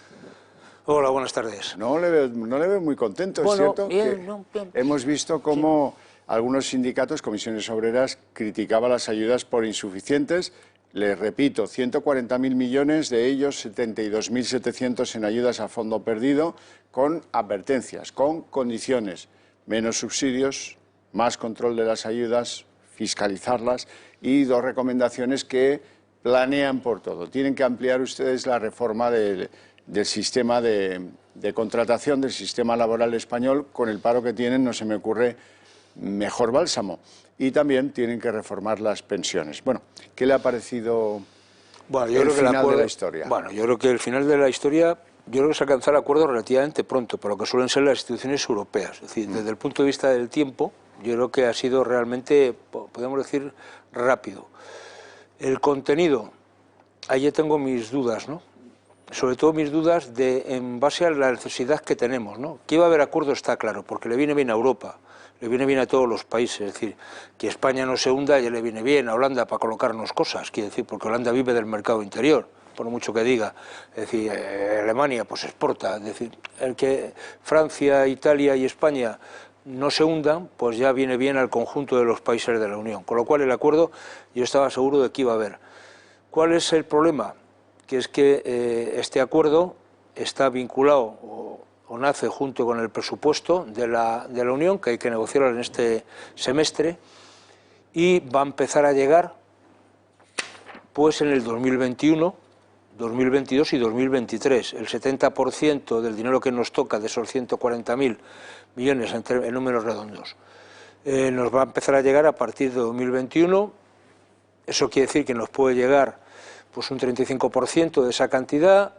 Hola, buenas tardes. No le veo muy contento, ¿es cierto? Bien, bien. Hemos visto cómo algunos sindicatos, comisiones obreras, criticaban las ayudas por insuficientes. Les repito, 140.000 millones, de ellos 72.700 en ayudas a fondo perdido, con advertencias, con condiciones, menos subsidios, más control de las ayudas, fiscalizarlas y 2 recomendaciones que planean por todo. Tienen que ampliar ustedes la reforma del sistema de contratación, del sistema laboral español. Con el paro que tienen no se me ocurre mejor bálsamo. Y también tienen que reformar las pensiones. Bueno, ¿qué le ha parecido el final de la historia? Bueno, yo creo que el final de la historia, yo creo que se alcanzará acuerdos relativamente pronto, por lo que suelen ser las instituciones europeas. Es decir, desde el punto de vista del tiempo, yo creo que ha sido realmente, podemos decir, rápido. El contenido, ahí tengo mis dudas, ¿no? Sobre todo mis dudas en base a la necesidad que tenemos, ¿no? Que iba a haber acuerdo está claro, porque le viene bien a Europa, le viene bien a todos los países. Es decir, que España no se hunda ya le viene bien a Holanda para colocarnos cosas, quiere decir, porque Holanda vive del mercado interior, por mucho que diga. Es decir, Alemania pues exporta, es decir, el que Francia, Italia y España no se hundan, pues ya viene bien al conjunto de los países de la Unión. Con lo cual el acuerdo yo estaba seguro de que iba a haber. ¿Cuál es el problema? Que es que este acuerdo está vinculado o nace junto con el presupuesto de la Unión, que hay que negociarlo en este semestre, y va a empezar a llegar pues en el 2021, 2022 y 2023. El 70% del dinero que nos toca, de esos 140.000 millones en números redondos, nos va a empezar a llegar a partir de 2021. Eso quiere decir que nos puede llegar pues un 35% de esa cantidad,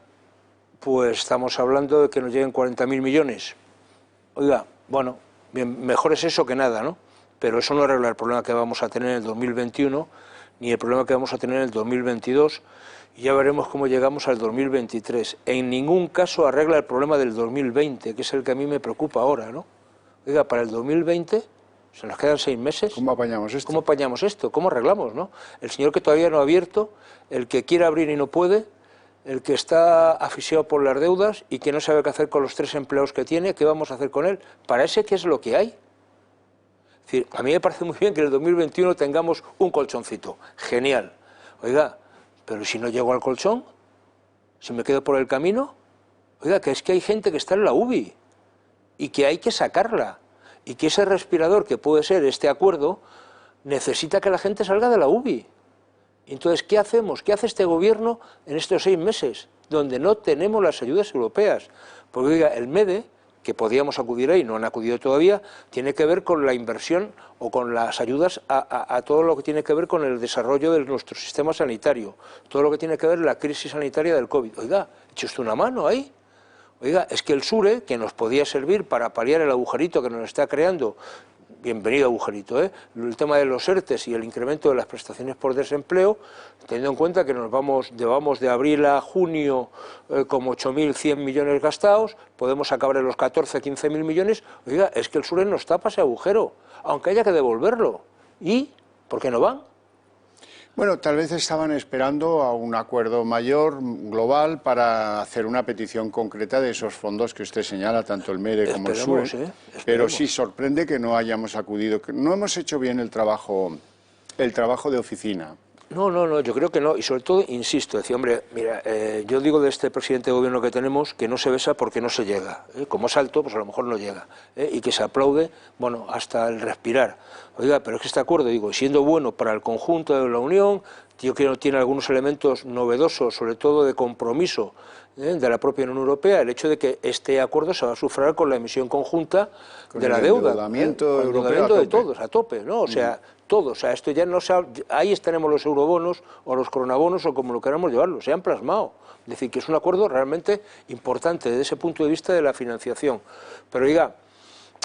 pues estamos hablando de que nos lleguen 40.000 millones. Oiga, bueno, bien, mejor es eso que nada, ¿no? Pero eso no arregla el problema que vamos a tener en el 2021, ni el problema que vamos a tener en el 2022, y ya veremos cómo llegamos al 2023. En ningún caso arregla el problema del 2020, que es el que a mí me preocupa ahora, ¿no? Oiga, para el 2020... se nos quedan 6 meses. ¿Cómo apañamos esto? ¿Cómo apañamos esto? ¿Cómo arreglamos, no? El señor que todavía no ha abierto, el que quiere abrir y no puede, el que está asfixiado por las deudas y que no sabe qué hacer con los 3 empleados que tiene, ¿qué vamos a hacer con él? Para ese, ¿qué es lo que hay? Es decir, a mí me parece muy bien que en el 2021 tengamos un colchoncito. Genial. Oiga, pero si no llego al colchón, si me quedo por el camino, oiga, que es que hay gente que está en la UBI y que hay que sacarla. Y que ese respirador, que puede ser este acuerdo, necesita que la gente salga de la UBI. Entonces, ¿qué hacemos? ¿Qué hace este gobierno en estos 6 meses, donde no tenemos las ayudas europeas? Porque, oiga, el MEDE, que podíamos acudir ahí, no han acudido todavía, tiene que ver con la inversión o con las ayudas a todo lo que tiene que ver con el desarrollo de nuestro sistema sanitario, todo lo que tiene que ver con la crisis sanitaria del COVID. Oiga, eche usted una mano ahí. Oiga, es que el SURE, que nos podía servir para paliar el agujerito que nos está creando, bienvenido agujerito, el tema de los ERTES y el incremento de las prestaciones por desempleo, teniendo en cuenta que nos vamos de abril a junio con 8.100 millones gastados, podemos acabar en los 14, 15.000 millones, oiga, es que el SURE nos tapa ese agujero, aunque haya que devolverlo. ¿Y por qué no van? Bueno, tal vez estaban esperando a un acuerdo mayor, global, para hacer una petición concreta de esos fondos que usted señala, tanto el MEDE como el SURE. Pero sí sorprende que no hayamos acudido, que no hemos hecho bien el trabajo de oficina. No, yo creo que no, y sobre todo, insisto, decía, hombre, mira, yo digo de este presidente de gobierno que tenemos que no se besa porque no se llega, como es alto, pues a lo mejor no llega, y que se aplaude, bueno, hasta el respirar. Oiga, pero es que este acuerdo, digo, siendo bueno para el conjunto de la Unión, yo creo que tiene algunos elementos novedosos, sobre todo de compromiso de la propia Unión Europea, el hecho de que este acuerdo se va a sufragar con la emisión conjunta de la deuda, con el endeudamiento de todos, a tope, ¿no? O sea, todos, o sea, esto ya no se ha, ahí tenemos los eurobonos o los coronabonos o como lo queramos llevarlo, se han plasmado. Es decir, que es un acuerdo realmente importante desde ese punto de vista de la financiación. Pero diga,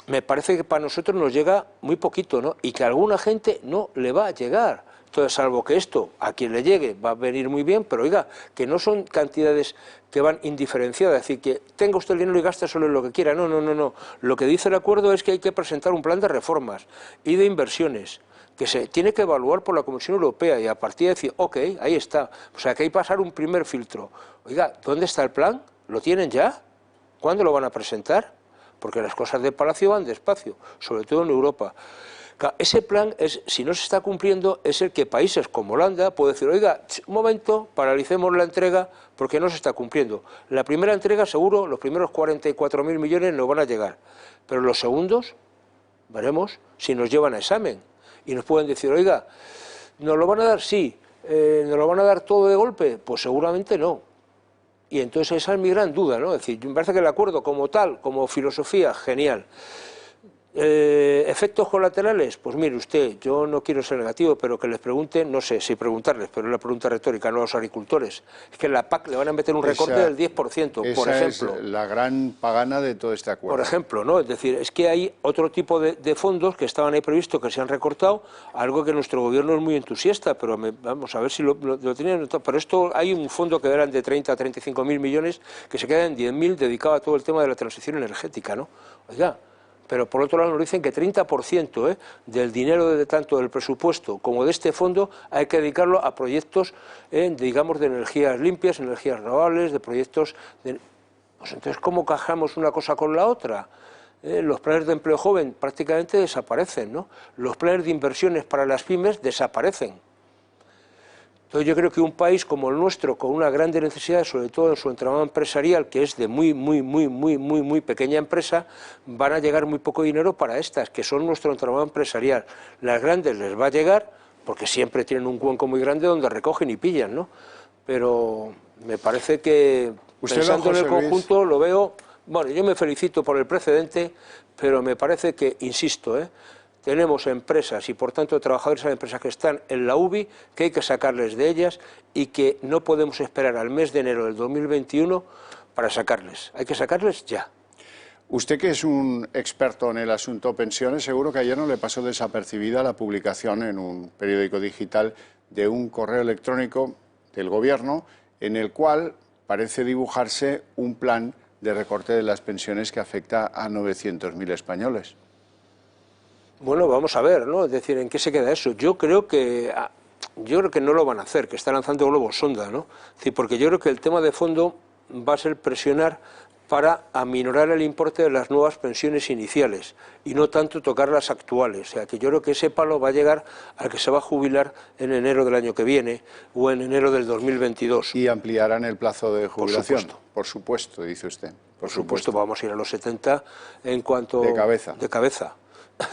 me parece que para nosotros nos llega muy poquito, ¿no? Y que a alguna gente no le va a llegar. Entonces, salvo que esto a quien le llegue va a venir muy bien, pero oiga, que no son cantidades que van indiferenciadas, es decir, que tenga usted el dinero y gaste solo en lo que quiera, no. Lo que dice el acuerdo es que hay que presentar un plan de reformas y de inversiones que se tiene que evaluar por la Comisión Europea y a partir de decir, ok, ahí está, o sea que hay que pasar un primer filtro. Oiga, ¿dónde está el plan? ¿Lo tienen ya? ¿Cuándo lo van a presentar? Porque las cosas de Palacio van despacio, sobre todo en Europa. Ese plan, si no se está cumpliendo, es el que países como Holanda pueden decir, oiga, un momento, paralicemos la entrega porque no se está cumpliendo. La primera entrega seguro, los primeros 44.000 millones no van a llegar, pero los segundos, veremos si nos llevan a examen. Y nos pueden decir, oiga, ¿nos lo van a dar? Sí. ¿Nos lo van a dar todo de golpe? Pues seguramente no. Y entonces esa es mi gran duda, ¿no? Es decir, me parece que el acuerdo como tal, como filosofía, genial. ¿Efectos colaterales? Pues mire usted, yo no quiero ser negativo, pero que les pregunten, no sé si preguntarles, pero es la pregunta retórica, no a los agricultores. Es que en la PAC le van a meter un recorte del 10%, por ejemplo. Es la gran pagana de todo este acuerdo. Por ejemplo, ¿no? Es decir, es que hay otro tipo de fondos que estaban ahí previstos que se han recortado, algo que nuestro gobierno es muy entusiasta, pero vamos a ver si lo tienen. Pero esto hay un fondo que eran de 30 a 35.000 millones que se queda en 10.000 dedicado a todo el tema de la transición energética, ¿no? Oiga, pero por otro lado nos dicen que 30% del dinero tanto del presupuesto como de este fondo hay que dedicarlo a proyectos, digamos, de energías limpias, energías renovables, de proyectos de... Pues entonces, ¿cómo cajamos una cosa con la otra? Los planes de empleo joven prácticamente desaparecen, ¿no? Los planes de inversiones para las pymes desaparecen. Entonces yo creo que un país como el nuestro, con una grande necesidad, sobre todo en su entramado empresarial, que es de muy pequeña empresa, van a llegar muy poco dinero para estas, que son nuestro entramado empresarial. Las grandes les va a llegar, porque siempre tienen un cuenco muy grande donde recogen y pillan, ¿no? Pero Me parece que, pensando en el conjunto, lo veo... Bueno, yo me felicito por el precedente, pero me parece que, insisto, tenemos empresas y, por tanto, trabajadores de empresas que están en la UBI, que hay que sacarles de ellas y que no podemos esperar al mes de enero del 2021 para sacarles. Hay que sacarles ya. Usted, que es un experto en el asunto pensiones, seguro que ayer no le pasó desapercibida la publicación en un periódico digital de un correo electrónico del Gobierno en el cual parece dibujarse un plan de recorte de las pensiones que afecta a 900.000 españoles. Bueno, vamos a ver, ¿no? Es decir, ¿en qué se queda eso? Yo creo que no lo van a hacer, que están lanzando globos sonda, ¿no? Es decir, porque yo creo que el tema de fondo va a ser presionar para aminorar el importe de las nuevas pensiones iniciales y no tanto tocar las actuales. O sea, que yo creo que ese palo va a llegar al que se va a jubilar en enero del año que viene o en enero del 2022. Y ampliarán el plazo de jubilación. Por supuesto, dice usted. Por supuesto, vamos a ir a los 70 en cuanto... De cabeza. De cabeza.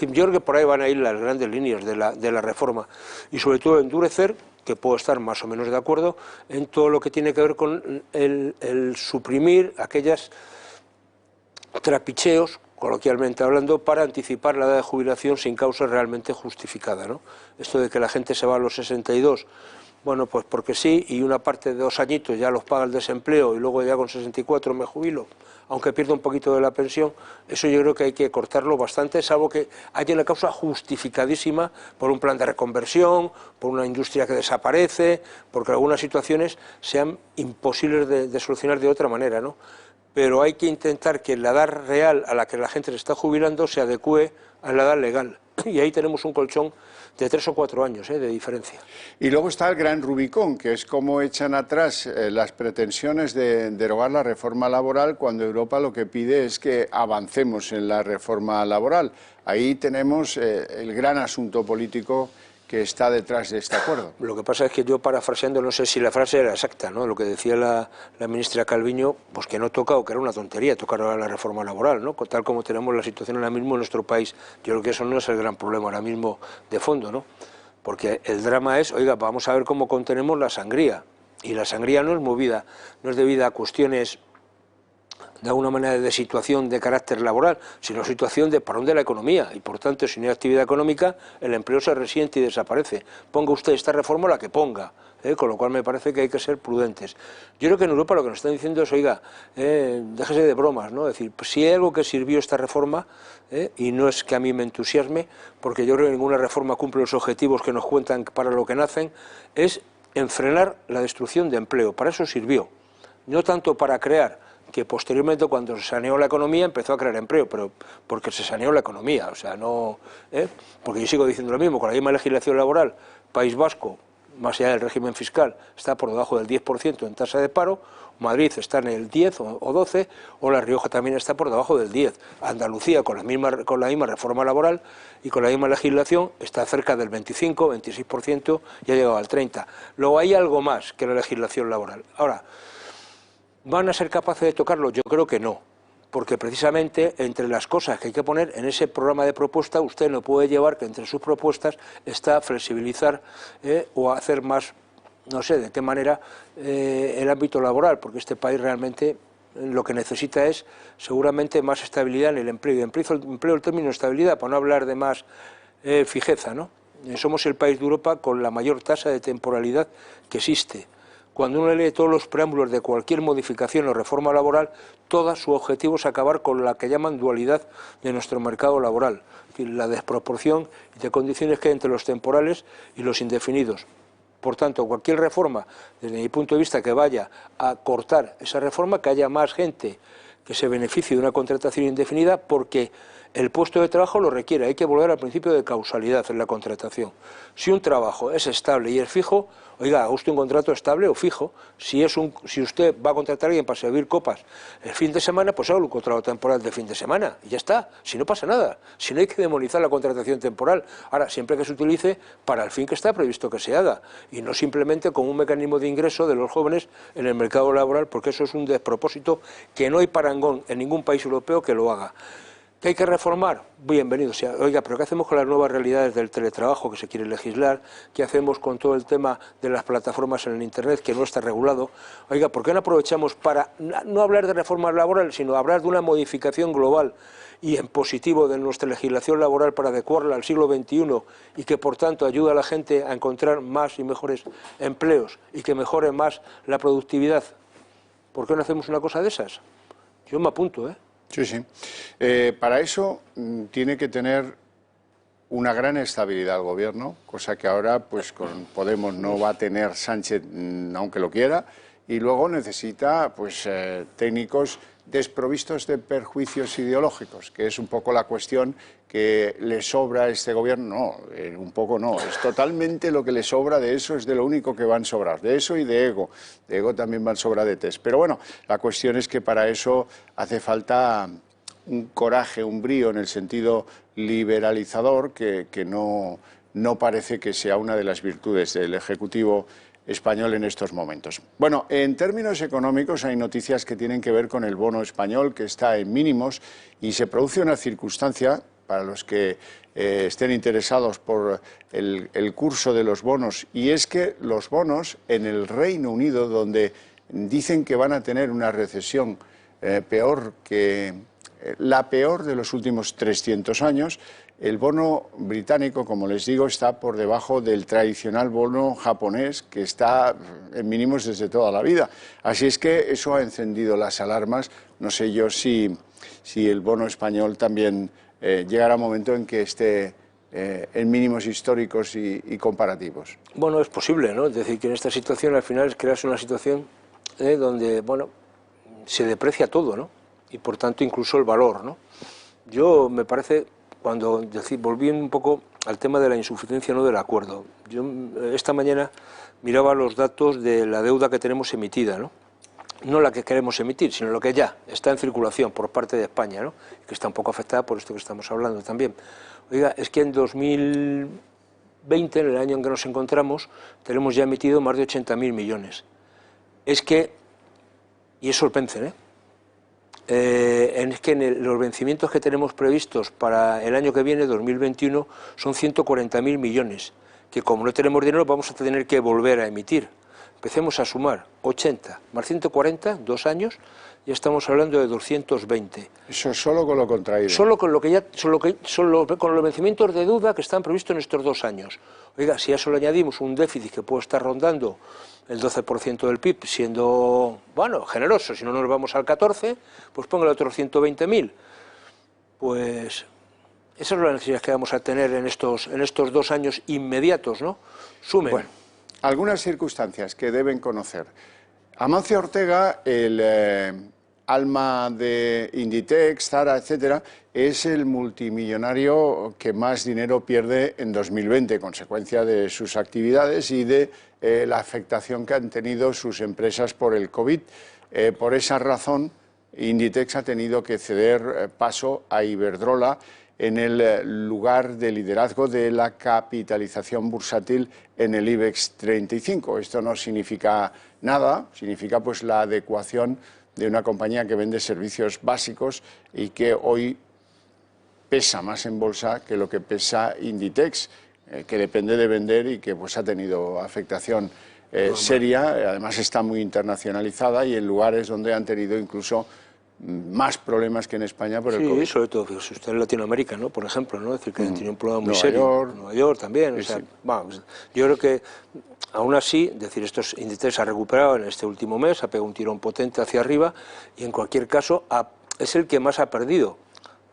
Yo creo que por ahí van a ir las grandes líneas de la reforma y sobre todo endurecer, que puedo estar más o menos de acuerdo, en todo lo que tiene que ver con el suprimir aquellas trapicheos, coloquialmente hablando, para anticipar la edad de jubilación sin causa realmente justificada, ¿no? Esto de que la gente se va a los 62, bueno, pues porque sí, y una parte de 2 añitos ya los paga el desempleo y luego ya con 64 me jubilo, aunque pierda un poquito de la pensión, eso yo creo que hay que cortarlo bastante, salvo que haya una causa justificadísima por un plan de reconversión, por una industria que desaparece, porque algunas situaciones sean imposibles de solucionar de otra manera, ¿no? Pero hay que intentar que la edad real a la que la gente se está jubilando se adecue a la edad legal. Y ahí tenemos un colchón de 3 o 4 años de diferencia. Y luego está el gran Rubicón, que es cómo echan atrás las pretensiones de derogar la reforma laboral cuando Europa lo que pide es que avancemos en la reforma laboral. Ahí tenemos el gran asunto político que está detrás de este acuerdo. Lo que pasa es que yo, parafraseando, no sé si la frase era exacta, ¿no? Lo que decía la ministra Calviño, pues que no toca, o que era una tontería tocar ahora la reforma laboral, ¿no? Tal como tenemos la situación ahora mismo en nuestro país. Yo creo que eso no es el gran problema ahora mismo de fondo, ¿no? Porque el drama es, oiga, vamos a ver cómo contenemos la sangría. Y la sangría no es movida, no es debida a cuestiones de alguna manera de situación de carácter laboral, sino situación de parón de la economía, y por tanto, si no hay actividad económica, el empleo se resiente y desaparece. Ponga usted esta reforma la que ponga, con lo cual me parece que hay que ser prudentes. Yo creo que en Europa lo que nos están diciendo es, oiga, déjese de bromas, ¿no? Es decir, pues si hay algo que sirvió esta reforma, y no es que a mí me entusiasme, porque yo creo que ninguna reforma cumple los objetivos que nos cuentan para lo que nacen, es frenar la destrucción de empleo. Para eso sirvió, no tanto para crear, que posteriormente, cuando se saneó la economía, empezó a crear empleo, pero porque se saneó la economía, o sea, no... Porque yo sigo diciendo lo mismo, con la misma legislación laboral, País Vasco, más allá del régimen fiscal, está por debajo del 10% en tasa de paro, Madrid está en el 10 o 12, o La Rioja también está por debajo del 10. Andalucía, con la misma reforma laboral y con la misma legislación, está cerca del 25, 26% y ha llegado al 30%. Luego hay algo más que la legislación laboral. Ahora, ¿van a ser capaces de tocarlo? Yo creo que no, porque precisamente entre las cosas que hay que poner en ese programa de propuesta, usted no puede llevar que entre sus propuestas está flexibilizar o hacer más, no sé de qué manera, el ámbito laboral, porque este país realmente lo que necesita es seguramente más estabilidad en el empleo. Y empleo el término estabilidad, para no hablar de más fijeza, ¿no? Somos el país de Europa con la mayor tasa de temporalidad que existe. Cuando uno lee todos los preámbulos de cualquier modificación o reforma laboral, todo su objetivo es acabar con la que llaman dualidad de nuestro mercado laboral, es decir, la desproporción de condiciones que hay entre los temporales y los indefinidos. Por tanto, cualquier reforma, desde mi punto de vista, que vaya a cortar esa reforma, que haya más gente que se beneficie de una contratación indefinida, porque el puesto de trabajo lo requiere. Hay que volver al principio de causalidad en la contratación. Si un trabajo es estable y es fijo, oiga, haga usted un contrato estable o fijo. Si usted va a contratar a alguien para servir copas el fin de semana, pues haga un contrato temporal de fin de semana y ya está. Si no pasa nada, si no hay que demonizar la contratación temporal. Ahora, siempre que se utilice para el fin que está previsto que se haga y no simplemente como un mecanismo de ingreso de los jóvenes en el mercado laboral, porque eso es un despropósito que no hay parangón en ningún país europeo que lo haga. ¿Que hay que reformar? Bienvenido sea. Oiga, pero ¿qué hacemos con las nuevas realidades del teletrabajo que se quiere legislar? ¿Qué hacemos con todo el tema de las plataformas en el Internet que no está regulado? Oiga, ¿por qué no aprovechamos para no hablar de reformas laborales, sino hablar de una modificación global y en positivo de nuestra legislación laboral para adecuarla al siglo XXI y que, por tanto, ayude a la gente a encontrar más y mejores empleos y que mejore más la productividad? ¿Por qué no hacemos una cosa de esas? Yo me apunto, ¿eh? Sí, sí. Para eso tiene que tener una gran estabilidad el gobierno, cosa que ahora pues con Podemos no va a tener Sánchez, aunque lo quiera, y luego necesita pues técnicos desprovistos de perjuicios ideológicos, que es un poco la cuestión que le sobra a este gobierno. No, un poco no, es totalmente lo que le sobra. De eso es de lo único que van a sobrar, de eso y de ego también van a sobrar de test. Pero bueno, la cuestión es que para eso hace falta un coraje, un brío en el sentido liberalizador que no parece que sea una de las virtudes del Ejecutivo español en estos momentos. Bueno, en términos económicos hay noticias que tienen que ver con el bono español, que está en mínimos, y se produce una circunstancia, para los que estén interesados por el curso de los bonos, y es que los bonos en el Reino Unido, donde dicen que van a tener una recesión peor que la peor de los últimos 300 años, el bono británico, como les digo, está por debajo del tradicional bono japonés, que está en mínimos desde toda la vida. Así es que eso ha encendido las alarmas. No sé yo si el bono español también llegará un momento en que esté en mínimos históricos y comparativos. Bueno, es posible, ¿no? Es decir, que en esta situación al final es crearse una situación donde, bueno, se deprecia todo, ¿no? Y por tanto incluso el valor, ¿no? Yo me parece, cuando volví un poco al tema de la insuficiencia no del acuerdo, yo esta mañana miraba los datos de la deuda que tenemos emitida, ¿no? No la que queremos emitir, sino lo que ya está en circulación por parte de España, ¿no? Que está un poco afectada por esto que estamos hablando también. Oiga, es que en 2020, en el año en que nos encontramos, tenemos ya emitido más de 80.000 millones. Es que, y eso sorprende, es que los vencimientos que tenemos previstos para el año que viene, 2021, son 140.000 millones, que como no tenemos dinero vamos a tener que volver a emitir. Empecemos a sumar 80 más 140, 2 años, ya estamos hablando de 220. Eso solo con lo contraído. Solo con lo que con los vencimientos de deuda que están previstos en estos 2 años. Oiga, si a eso le añadimos un déficit que puede estar rondando el 12% del PIB, siendo, bueno, generoso, si no nos vamos al 14, pues póngale otros 120.000. Pues esas son las necesidades que vamos a tener en estos 2 años inmediatos, ¿no? Sumen. Bueno, algunas circunstancias que deben conocer. Amancio Ortega, el alma de Inditex, Zara, etcétera, es el multimillonario que más dinero pierde en 2020, consecuencia de sus actividades y de la afectación que han tenido sus empresas por el COVID. Por esa razón, Inditex ha tenido que ceder paso a Iberdrola en el lugar de liderazgo de la capitalización bursátil en el IBEX 35. Esto no significa nada, significa pues la adecuación de una compañía que vende servicios básicos y que hoy pesa más en bolsa que lo que pesa Inditex, que depende de vender y que pues ha tenido afectación seria. Además está muy internacionalizada y en lugares donde han tenido incluso más problemas que en España por el COVID. Sí, sobre todo, fíjese usted en Latinoamérica, ¿no? Por ejemplo, ¿no? Es decir, que tiene un problema muy serio. Nueva York también. Sí, o sea, sí. Vamos, yo creo que aún así, decir, estos Inditex se ha recuperado en este último mes, ha pegado un tirón potente hacia arriba y en cualquier caso es el que más ha perdido.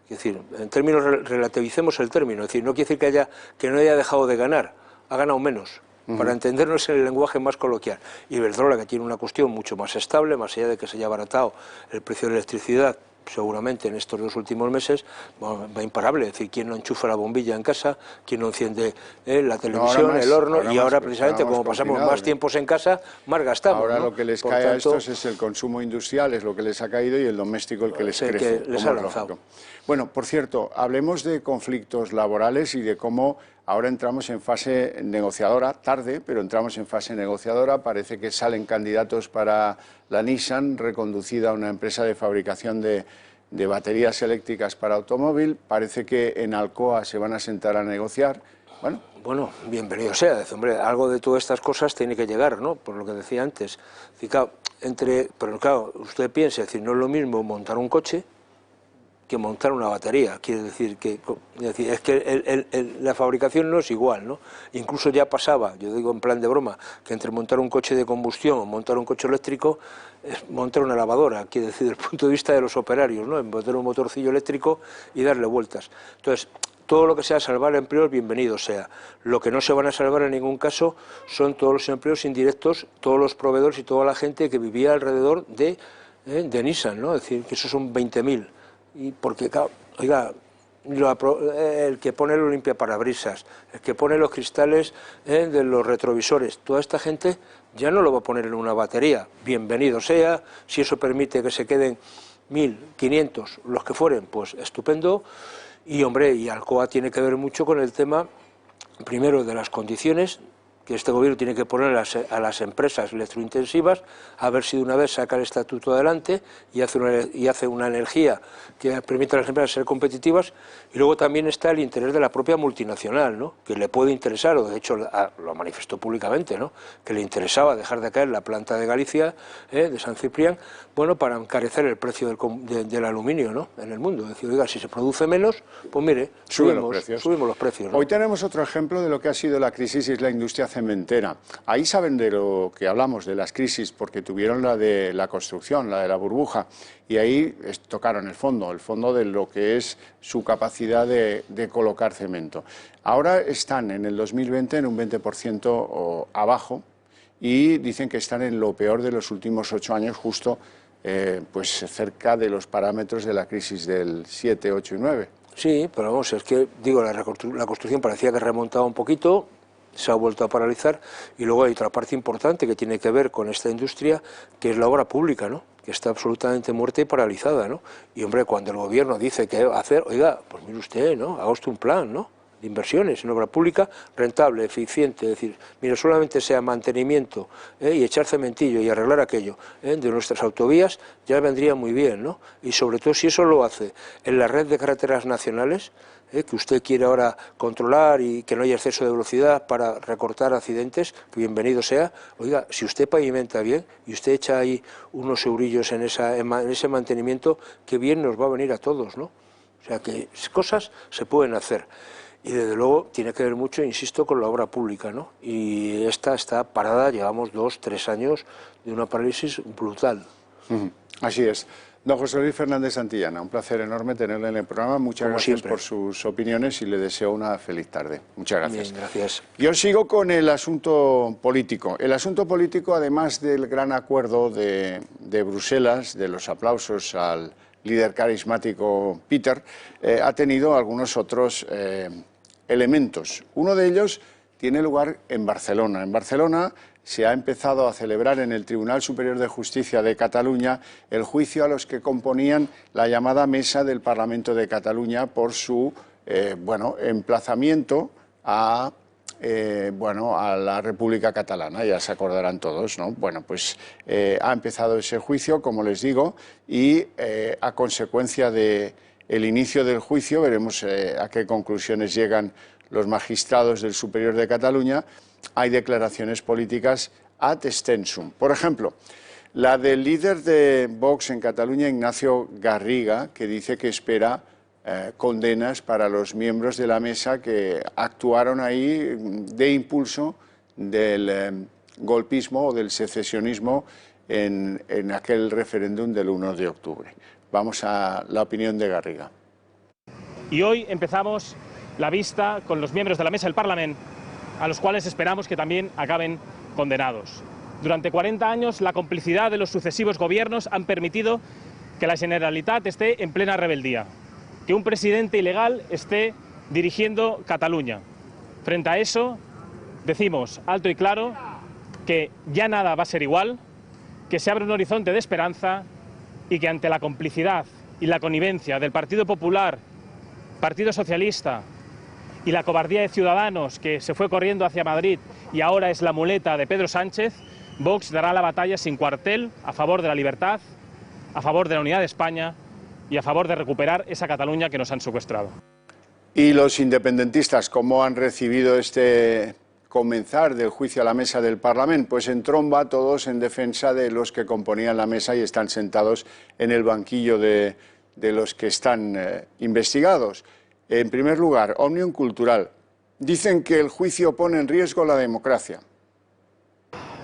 Es decir, en términos, relativicemos el término, es decir, no quiere decir que no haya dejado de ganar, ha ganado menos. Para entendernos en el lenguaje más coloquial. Iberdrola, que tiene una cuestión mucho más estable, más allá de que se haya abaratado el precio de la electricidad, seguramente en estos 2 últimos meses, va imparable. Es decir, quién no enchufa la bombilla en casa, quién no enciende la televisión, el horno, y ahora precisamente como pasamos más tiempos en casa, más gastamos. Ahora ¿no? lo que les cae a estos es el consumo industrial, es lo que les ha caído, y el doméstico el que les crece. Que les ha lanzado. Bueno, por cierto, hablemos de conflictos laborales y de cómo ahora entramos en fase negociadora, tarde, pero entramos en fase negociadora. Parece que salen candidatos para la Nissan, reconducida a una empresa de fabricación de de baterías eléctricas para automóvil. Parece que en Alcoa se van a sentar a negociar. Bueno, bienvenido sea. Hombre, algo de todas estas cosas tiene que llegar, ¿no? Por lo que decía antes. Pero claro, usted piensa, es decir, no es lo mismo montar un coche que montar una batería. Quiere decir que es que la fabricación no es igual, ¿no? Incluso ya pasaba, yo digo en plan de broma, que entre montar un coche de combustión o montar un coche eléctrico es montar una lavadora, quiere decir, desde el punto de vista de los operarios, ¿no? Montar un motorcillo eléctrico y darle vueltas. Entonces, todo lo que sea salvar empleos, bienvenido sea. Lo que no se van a salvar en ningún caso son todos los empleos indirectos, todos los proveedores y toda la gente que vivía alrededor de Nissan, ¿no? Es decir, que esos son 20.000. Y porque, claro, oiga, el que pone los limpiaparabrisas, el que pone los cristales de los retrovisores, toda esta gente ya no lo va a poner en una batería. Bienvenido sea, si eso permite que se queden 1.000, 500, los que fueren, pues estupendo. Y, hombre, y Alcoa tiene que ver mucho con el tema, primero, de las condiciones que este gobierno tiene que poner a las empresas electrointensivas, a ver si de una vez saca el estatuto adelante y hace una energía que permita a las empresas ser competitivas. Y luego también está el interés de la propia multinacional, ¿no? Que le puede interesar, o de hecho lo manifestó públicamente, ¿no? Que le interesaba dejar de caer la planta de Galicia, de San Ciprián, bueno, para encarecer el precio del aluminio, ¿no? En el mundo. Es decir, oiga, si se produce menos, pues mire, subimos los precios, ¿no? Hoy tenemos otro ejemplo de lo que ha sido la crisis, y es la industria cementera. Ahí saben de lo que hablamos, de las crisis, porque tuvieron la de la construcción, la de la burbuja, y ahí tocaron el fondo de lo que es su capacidad de colocar cemento. Ahora están en el 2020 en un 20% abajo, y dicen que están en lo peor de los últimos 8 años, justo pues cerca de los parámetros de la crisis del 7, 8 y 9. Sí, pero vamos, es que, digo, la construcción parecía que remontaba un poquito, se ha vuelto a paralizar, y luego hay otra parte importante que tiene que ver con esta industria, que es la obra pública, ¿no? Que está absolutamente muerta y paralizada, ¿no? Y, hombre, cuando el gobierno dice que va a hacer, oiga, pues mire usted, ¿no? Haga usted un plan, ¿no? De inversiones en obra pública rentable, eficiente, es decir, mire, solamente sea mantenimiento y echar cementillo y arreglar aquello de nuestras autovías, ya vendría muy bien, ¿no? Y sobre todo si eso lo hace en la red de carreteras nacionales, que usted quiere ahora controlar y que no haya exceso de velocidad para recortar accidentes, que bienvenido sea. Oiga, si usted pavimenta bien y usted echa ahí unos eurillos en ese mantenimiento, qué bien nos va a venir a todos, ¿no? O sea que cosas se pueden hacer. Y desde luego tiene que ver mucho, insisto, con la obra pública, ¿no? Y esta está parada, llevamos 2, 3 años de una parálisis brutal. Así es. Don José Luis Fernández Santillana, un placer enorme tenerle en el programa. Muchas gracias por sus opiniones y le deseo una feliz tarde. Muchas gracias. Bien, gracias. Yo sigo con el asunto político. El asunto político, además del gran acuerdo de Bruselas, de los aplausos al líder carismático Peter, ha tenido algunos otros elementos. Uno de ellos tiene lugar en Barcelona. En Barcelona se ha empezado a celebrar en el Tribunal Superior de Justicia de Cataluña el juicio a los que componían la llamada Mesa del Parlamento de Cataluña por su emplazamiento a la República Catalana, ya se acordarán todos, ¿no? Bueno, pues ha empezado ese juicio, como les digo, y a consecuencia del inicio del juicio veremos a qué conclusiones llegan los magistrados del Superior de Cataluña. Hay declaraciones políticas ad extensum. Por ejemplo, la del líder de Vox en Cataluña, Ignacio Garriga, que dice que espera condenas para los miembros de la mesa que actuaron ahí de impulso del golpismo o del secesionismo en aquel referéndum del 1 de octubre. Vamos a la opinión de Garriga. Y hoy empezamos la vista con los miembros de la mesa del Parlamento, a los cuales esperamos que también acaben condenados. Durante 40 años, la complicidad de los sucesivos gobiernos han permitido que la Generalitat esté en plena rebeldía, que un presidente ilegal esté dirigiendo Cataluña. Frente a eso, decimos alto y claro que ya nada va a ser igual, que se abre un horizonte de esperanza y que ante la complicidad y la connivencia del Partido Popular, Partido Socialista y la cobardía de Ciudadanos, que se fue corriendo hacia Madrid y ahora es la muleta de Pedro Sánchez, Vox dará la batalla sin cuartel a favor de la libertad, a favor de la unidad de España y a favor de recuperar esa Cataluña que nos han secuestrado. ¿Y los independentistas cómo han recibido este comenzar del juicio a la mesa del Parlamento? Pues en tromba, todos en defensa de los que componían la mesa y están sentados en el banquillo de los que están investigados. En primer lugar, Òmnium Cultural. Dicen que el juicio pone en riesgo la democracia.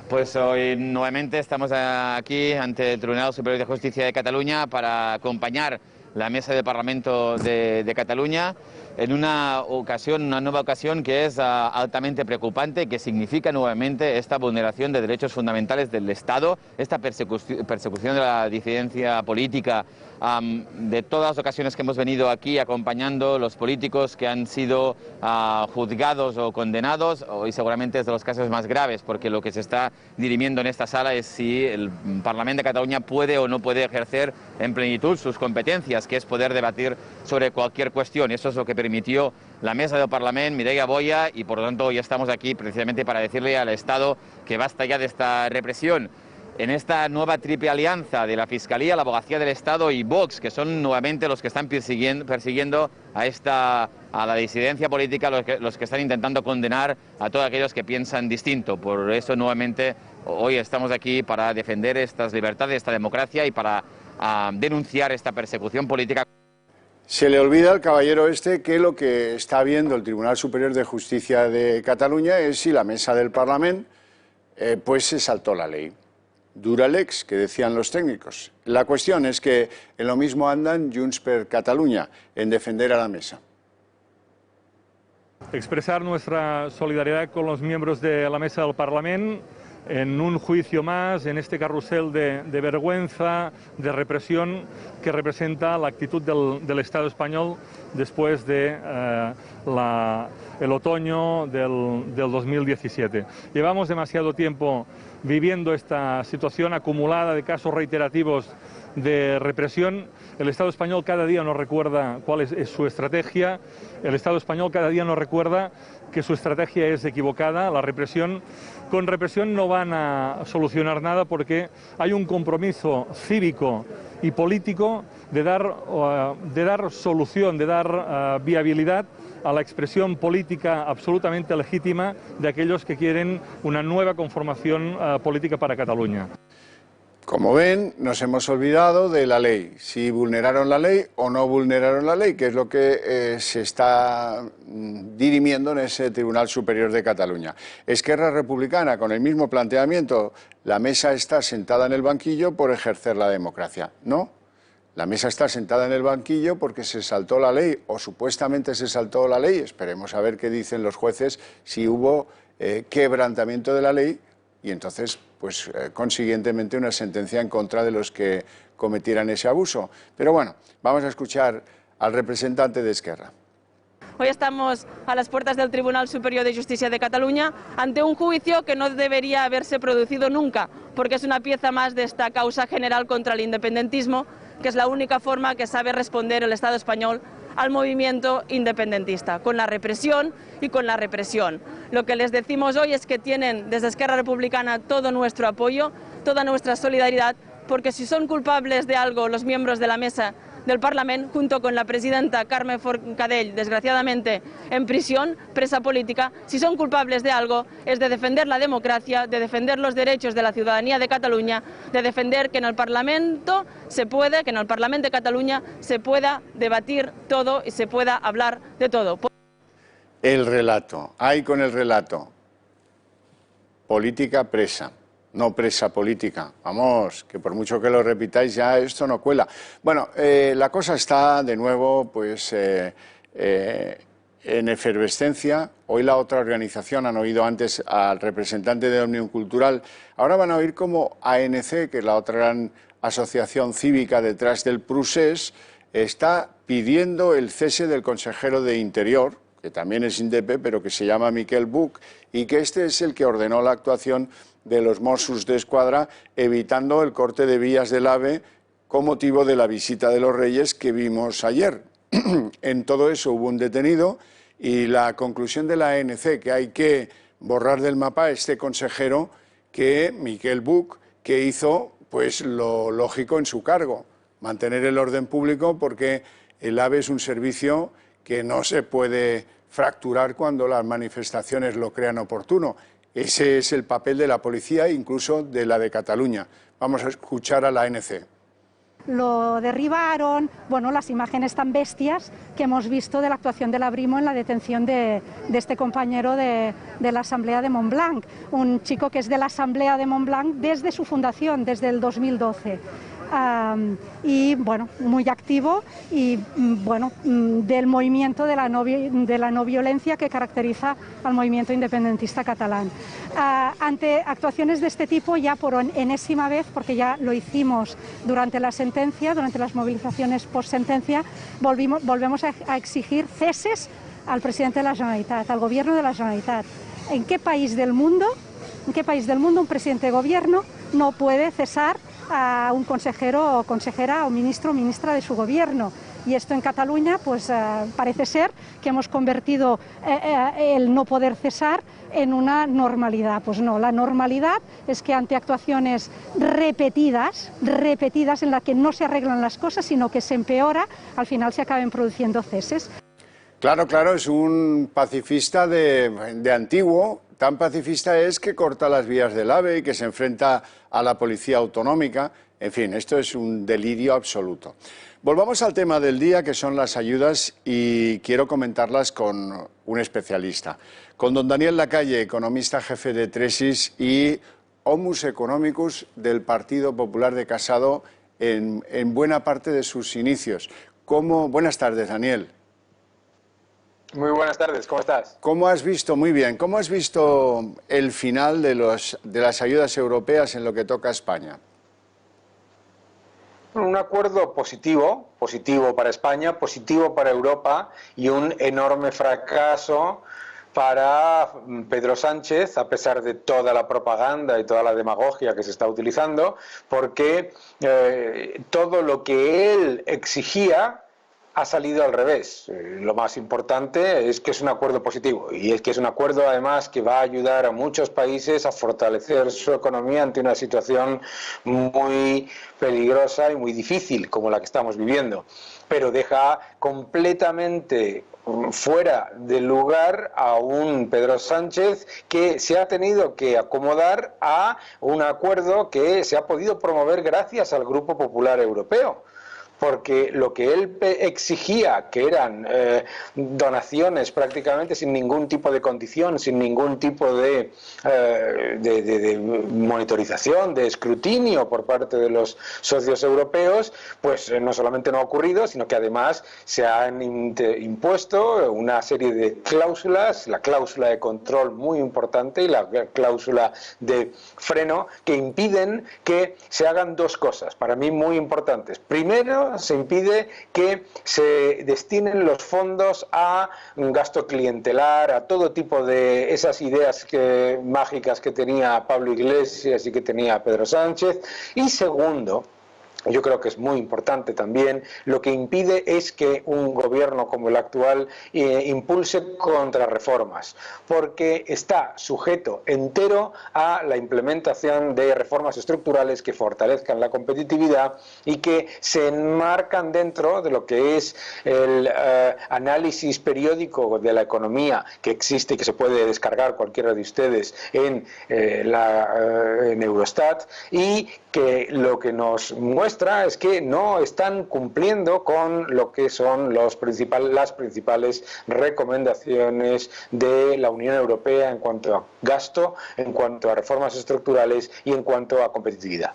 Pues hoy nuevamente estamos aquí ante el Tribunal Superior de Justicia de Cataluña para acompañar la mesa del Parlamento de Cataluña en una nueva ocasión que es altamente preocupante, que significa nuevamente esta vulneración de derechos fundamentales del Estado, esta persecución de la disidencia política. De todas las ocasiones que hemos venido aquí acompañando los políticos que han sido juzgados o condenados, hoy seguramente es de los casos más graves, porque lo que se está dirimiendo en esta sala es si el Parlamento de Cataluña puede o no puede ejercer en plenitud sus competencias, que es poder debatir sobre cualquier cuestión. Eso es lo que permitió la mesa del Parlamento, Mireia Boya, y por lo tanto hoy estamos aquí precisamente para decirle al Estado que basta ya de esta represión. En esta nueva triple alianza de la Fiscalía, la Abogacía del Estado y Vox, que son nuevamente los que están persiguiendo a la disidencia política, los que están intentando condenar a todos aquellos que piensan distinto. Por eso nuevamente hoy estamos aquí para defender estas libertades, esta democracia y para denunciar esta persecución política. Se le olvida al caballero este que lo que está viendo el Tribunal Superior de Justicia de Cataluña es si la mesa del Parlamento pues se saltó la ley. Dura lex, que decían los técnicos. La cuestión es que en lo mismo andan Junts per Catalunya, en defender a la mesa. Expresar nuestra solidaridad con los miembros de la mesa del Parlamento en un juicio más, en este carrusel de vergüenza, de represión que representa la actitud del Estado español después de el otoño del 2017. Llevamos demasiado tiempo viviendo esta situación acumulada de casos reiterativos de represión. El Estado español cada día nos recuerda cuál es su estrategia. El Estado español cada día nos recuerda que su estrategia es equivocada. Con represión no van a solucionar nada, porque hay un compromiso cívico y político de dar solución, de dar viabilidad a la expresión política absolutamente legítima de aquellos que quieren una nueva conformación política para Cataluña. Como ven, nos hemos olvidado de la ley, si vulneraron la ley o no vulneraron la ley, que es lo que se está dirimiendo en ese Tribunal Superior de Cataluña. Esquerra Republicana, con el mismo planteamiento, la mesa está sentada en el banquillo por ejercer la democracia. No, la mesa está sentada en el banquillo porque se saltó la ley, o supuestamente se saltó la ley. Esperemos a ver qué dicen los jueces, si hubo quebrantamiento de la ley, y entonces, pues consiguientemente, una sentencia en contra de los que cometieran ese abuso. Pero bueno, vamos a escuchar al representante de Esquerra. Hoy estamos a las puertas del Tribunal Superior de Justicia de Cataluña ante un juicio que no debería haberse producido nunca, porque es una pieza más de esta causa general contra el independentismo, que es la única forma que sabe responder el Estado español al movimiento independentista, con la represión y con la represión. Lo que les decimos hoy es que tienen desde Esquerra Republicana todo nuestro apoyo, toda nuestra solidaridad, porque si son culpables de algo los miembros de la mesa del Parlamento, junto con la presidenta Carme Forcadell, desgraciadamente en prisión, presa política, si son culpables de algo es de defender la democracia, de defender los derechos de la ciudadanía de Cataluña, de defender que en el Parlamento que en el Parlamento de Cataluña se pueda debatir todo y se pueda hablar de todo. El relato, ahí con el relato, política presa. No presa política. Vamos, que por mucho que lo repitáis ya esto no cuela. Bueno, la cosa está de nuevo pues en efervescencia. Hoy la otra organización, han oído antes al representante de Òmnium Cultural, ahora van a oír como ANC, que es la otra gran asociación cívica detrás del procés, está pidiendo el cese del consejero de Interior, que también es INDEP, pero que se llama Miquel Buch, y que este es el que ordenó la actuación de los Mossos d'Esquadra, evitando el corte de vías del AVE con motivo de la visita de los Reyes que vimos ayer. En todo eso hubo un detenido, y la conclusión de la ANC, que hay que borrar del mapa a este consejero, que Miquel Buch, que hizo pues lo lógico en su cargo, mantener el orden público, porque el AVE es un servicio que no se puede fracturar cuando las manifestaciones lo crean oportuno. Ese es el papel de la policía, incluso de la de Cataluña. Vamos a escuchar a la ANC. Lo derribaron, bueno, las imágenes tan bestias que hemos visto de la actuación de la Brimo en la detención de este compañero de la Asamblea de Montblanc, un chico que es de la Asamblea de Montblanc desde su fundación, desde el 2012. Y bueno, muy activo y bueno, del movimiento de la no violencia que caracteriza al movimiento independentista catalán. Ante actuaciones de este tipo, ya por enésima vez, porque ya lo hicimos durante la sentencia, durante las movilizaciones post sentencia, volvemos a exigir ceses al presidente de la Generalitat, al gobierno de la Generalitat. ¿En qué país del mundo un presidente de gobierno no puede cesar a un consejero o consejera o ministro o ministra de su gobierno? Y esto en Cataluña, pues parece ser que hemos convertido el no poder cesar en una normalidad. Pues no, la normalidad es que ante actuaciones repetidas en las que no se arreglan las cosas, sino que se empeora, al final se acaben produciendo ceses. Claro, es un pacifista de antiguo. Tan pacifista es que corta las vías del AVE y que se enfrenta a la policía autonómica. En fin, esto es un delirio absoluto. Volvamos al tema del día, que son las ayudas, y quiero comentarlas con un especialista. Con don Daniel Lacalle, economista jefe de Tresis y Homus Economicus del Partido Popular de Casado en buena parte de sus inicios. Buenas tardes, Daniel. Muy buenas tardes, ¿cómo estás? ¿Cómo has visto, muy bien, cómo has visto el final de las ayudas europeas en lo que toca a España? Un acuerdo positivo para España, positivo para Europa y un enorme fracaso para Pedro Sánchez, a pesar de toda la propaganda y toda la demagogia que se está utilizando, porque todo lo que él exigía ha salido al revés. Lo más importante es que es un acuerdo positivo, y es que es un acuerdo además que va a ayudar a muchos países a fortalecer su economía ante una situación muy peligrosa y muy difícil como la que estamos viviendo, pero deja completamente fuera de lugar a un Pedro Sánchez que se ha tenido que acomodar a un acuerdo que se ha podido promover gracias al Grupo Popular Europeo. Porque lo que él exigía, que eran donaciones prácticamente sin ningún tipo de condición, sin ningún tipo de monitorización, de escrutinio por parte de los socios europeos, pues no solamente no ha ocurrido, sino que además se han impuesto una serie de cláusulas, la cláusula de control muy importante y la cláusula de freno, que impiden que se hagan dos cosas, para mí muy importantes. Primero, se impide que se destinen los fondos a un gasto clientelar, a todo tipo de esas ideas mágicas que tenía Pablo Iglesias y que tenía Pedro Sánchez. Y segundo, yo creo que es muy importante también, lo que impide es que un gobierno como el actual impulse contrarreformas, porque está sujeto entero a la implementación de reformas estructurales que fortalezcan la competitividad y que se enmarcan dentro de lo que es el análisis periódico de la economía que existe y que se puede descargar cualquiera de ustedes en Eurostat, y que lo que nos muestra es que no están cumpliendo con lo que son las principales recomendaciones de la Unión Europea en cuanto a gasto, en cuanto a reformas estructurales y en cuanto a competitividad.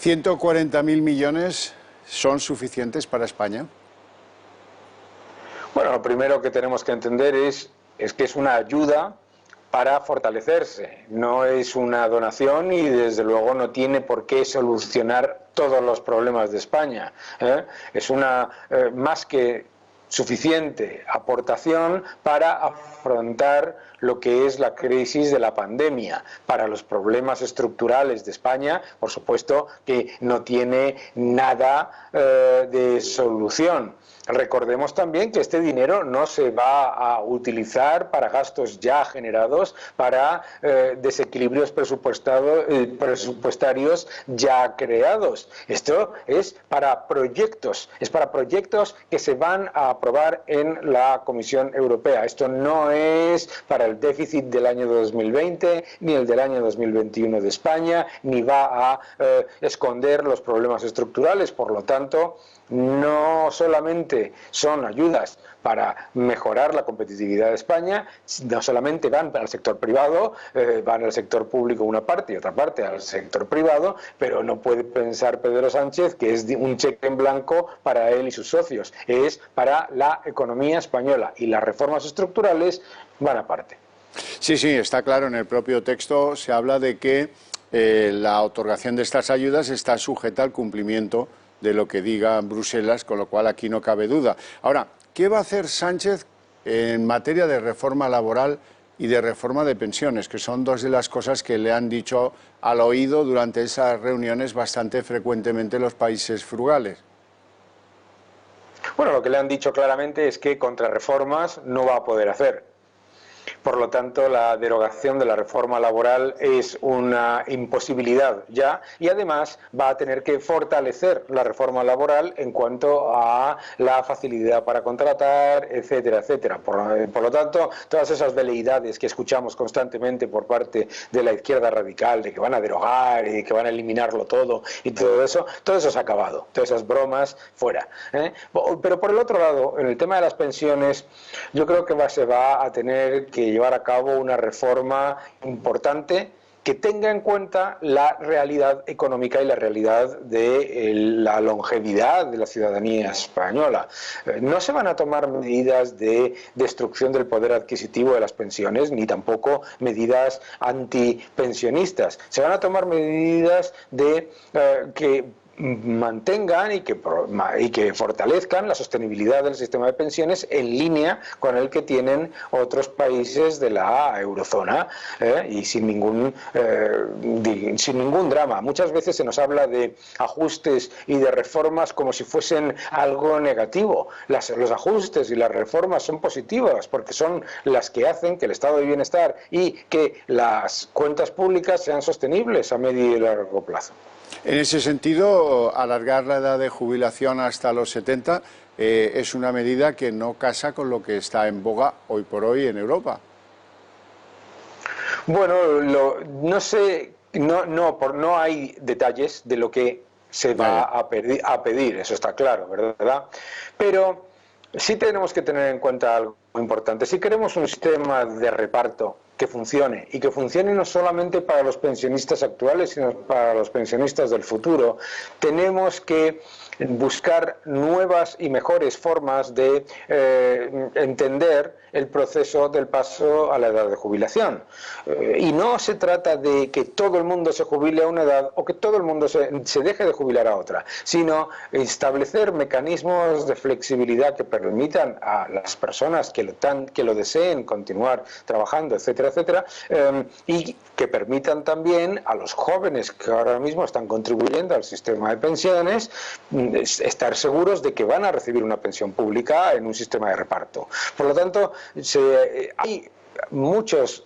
¿140.000 millones son suficientes para España? Bueno, lo primero que tenemos que entender es que es una ayuda para fortalecerse, no es una donación y desde luego no tiene por qué solucionar todos los problemas de España. Es una más que suficiente aportación para afrontar lo que es la crisis de la pandemia. Para los problemas estructurales de España, por supuesto que no tiene nada de solución. Recordemos también que este dinero no se va a utilizar para gastos ya generados, para desequilibrios presupuestarios ya creados. Esto es para proyectos que se van a aprobar en la Comisión Europea. Esto no es para el déficit del año 2020 ni el del año 2021 de España, ni va a esconder los problemas estructurales. Por lo tanto, no solamente son ayudas para mejorar la competitividad de España, no solamente van para el sector privado, van al sector público una parte y otra parte al sector privado, pero no puede pensar Pedro Sánchez que es un cheque en blanco para él y sus socios. Es para la economía española y las reformas estructurales van aparte. Sí, está claro. En el propio texto se habla de que la otorgación de estas ayudas está sujeta al cumplimiento de lo que diga Bruselas, con lo cual aquí no cabe duda. Ahora, ¿qué va a hacer Sánchez en materia de reforma laboral y de reforma de pensiones, que son dos de las cosas que le han dicho al oído durante esas reuniones bastante frecuentemente los países frugales? Bueno, lo que le han dicho claramente es que contrarreformas no va a poder hacer. Por lo tanto, la derogación de la reforma laboral es una imposibilidad ya, y además va a tener que fortalecer la reforma laboral en cuanto a la facilidad para contratar, etcétera, etcétera. Por lo tanto, todas esas veleidades que escuchamos constantemente por parte de la izquierda radical, de que van a derogar y que van a eliminarlo todo y todo eso se ha acabado. Todas esas bromas fuera. Pero por el otro lado, en el tema de las pensiones, yo creo que se va a tener que llevar a cabo una reforma importante que tenga en cuenta la realidad económica y la realidad de la longevidad de la ciudadanía española. No se van a tomar medidas de destrucción del poder adquisitivo de las pensiones, ni tampoco medidas antipensionistas. Se van a tomar medidas de que mantengan y que fortalezcan la sostenibilidad del sistema de pensiones en línea con el que tienen otros países de la eurozona, y sin ningún drama. Muchas veces se nos habla de ajustes y de reformas como si fuesen algo negativo. Los ajustes y las reformas son positivas porque son las que hacen que el estado de bienestar y que las cuentas públicas sean sostenibles a medio y largo plazo. En ese sentido, alargar la edad de jubilación hasta los 70 es una medida que no casa con lo que está en boga hoy por hoy en Europa. Bueno, no sé, no hay detalles de lo que se va a pedir, eso está claro, ¿verdad? Pero sí tenemos que tener en cuenta algo importante. Si queremos un sistema de reparto que funcione, y que funcione no solamente para los pensionistas actuales, sino para los pensionistas del futuro, tenemos que buscar nuevas y mejores formas de entender el proceso del paso a la edad de jubilación. Y no se trata de que todo el mundo se jubile a una edad o que todo el mundo se deje de jubilar a otra, sino establecer mecanismos de flexibilidad que permitan a las personas que lo deseen continuar trabajando, etcétera, etcétera, y que permitan también a los jóvenes que ahora mismo están contribuyendo al sistema de pensiones estar seguros de que van a recibir una pensión pública en un sistema de reparto. Por lo tanto, hay muchos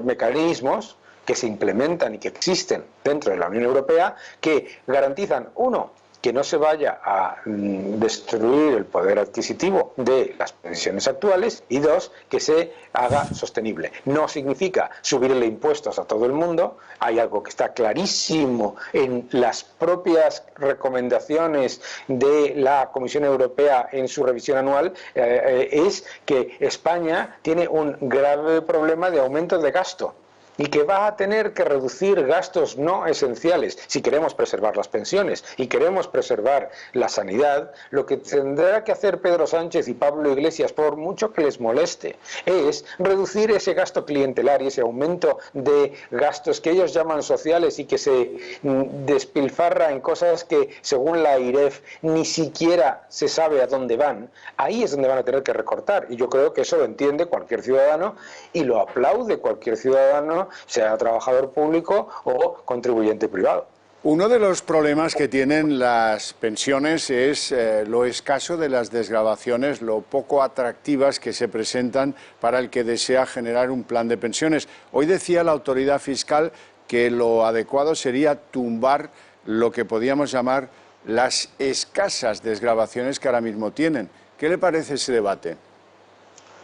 mecanismos que se implementan y que existen dentro de la Unión Europea que garantizan, uno, que no se vaya a destruir el poder adquisitivo de las pensiones actuales, y dos, que se haga sostenible. No significa subirle impuestos a todo el mundo. Hay algo que está clarísimo en las propias recomendaciones de la Comisión Europea en su revisión anual, es que España tiene un grave problema de aumento de gasto. y que va a tener que reducir gastos no esenciales si queremos preservar las pensiones y queremos preservar la sanidad, lo que tendrá que hacer Pedro Sánchez y Pablo Iglesias, por mucho que les moleste, es reducir ese gasto clientelar y ese aumento de gastos que ellos llaman sociales y que se despilfarra en cosas que, según la AIREF, ni siquiera se sabe a dónde van. Ahí es donde van a tener que recortar, y yo creo que eso lo entiende cualquier ciudadano y lo aplaude cualquier ciudadano, sea trabajador público o contribuyente privado. Uno de los problemas que tienen las pensiones es lo escaso de las desgravaciones, lo poco atractivas que se presentan para el que desea generar un plan de pensiones. Hoy decía la autoridad fiscal que lo adecuado sería tumbar lo que podíamos llamar las escasas desgravaciones que ahora mismo tienen. ¿Qué le parece ese debate?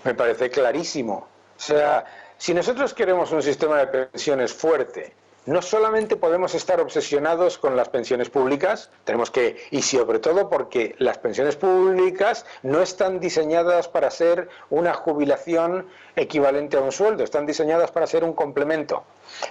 Me parece clarísimo. O sea, si nosotros queremos un sistema de pensiones fuerte, no solamente podemos estar obsesionados con las pensiones públicas, tenemos que, y sobre todo porque las pensiones públicas no están diseñadas para ser una jubilación equivalente a un sueldo, están diseñadas para ser un complemento.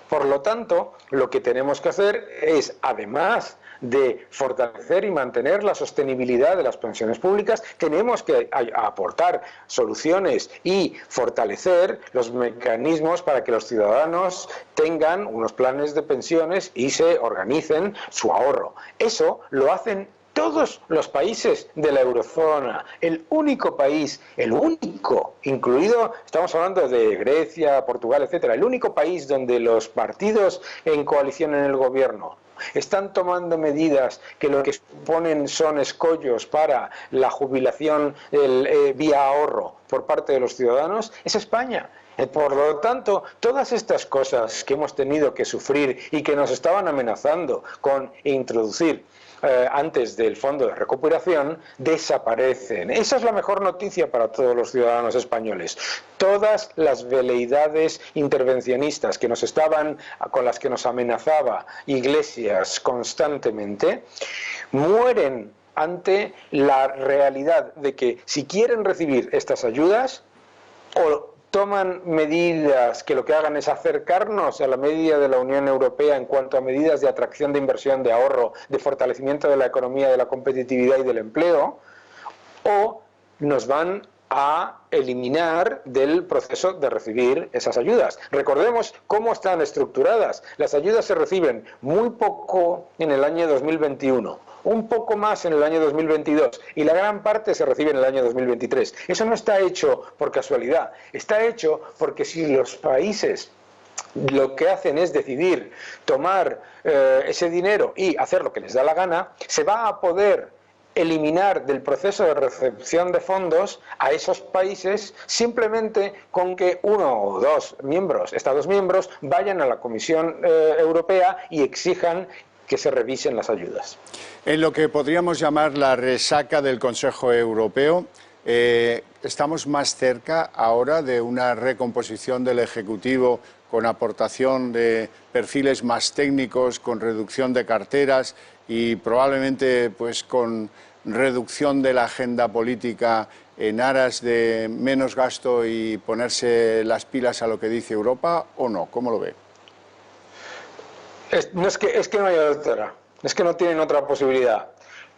Por lo tanto, lo que tenemos que hacer es, además de fortalecer y mantener la sostenibilidad de las pensiones públicas, tenemos que aportar soluciones y fortalecer los mecanismos para que los ciudadanos tengan unos planes de pensiones y se organicen su ahorro. Eso lo hacen todos los países de la eurozona. El único país, el único, incluido, estamos hablando de Grecia, Portugal, etcétera, el único país donde los partidos en coalición en el gobierno están tomando medidas que lo que suponen son escollos para la jubilación vía ahorro por parte de los ciudadanos, es España. Por lo tanto, todas estas cosas que hemos tenido que sufrir y que nos estaban amenazando con introducir antes del Fondo de Recuperación, desaparecen. Esa es la mejor noticia para todos los ciudadanos españoles. Todas las veleidades intervencionistas con las que nos amenazaba Iglesias constantemente, mueren ante la realidad de que si quieren recibir estas ayudas, o toman medidas que lo que hagan es acercarnos a la media de la Unión Europea en cuanto a medidas de atracción de inversión, de ahorro, de fortalecimiento de la economía, de la competitividad y del empleo, o nos van a eliminar del proceso de recibir esas ayudas. Recordemos cómo están estructuradas. Las ayudas se reciben muy poco en el año 2021, un poco más en el año 2022 y la gran parte se recibe en el año 2023. Eso no está hecho por casualidad, está hecho porque si los países lo que hacen es decidir tomar ese dinero y hacer lo que les da la gana, se va a poder eliminar del proceso de recepción de fondos a esos países simplemente con que uno o dos Estados miembros, vayan a la Comisión Europea y exijan que se revisen las ayudas. En lo que podríamos llamar la resaca del Consejo Europeo, estamos más cerca ahora de una recomposición del Ejecutivo con aportación de perfiles más técnicos, con reducción de carteras y probablemente pues con reducción de la agenda política en aras de menos gasto y ponerse las pilas a lo que dice Europa, ¿o no? ¿Cómo lo ve? Es que no hay otra, es que no tienen otra posibilidad.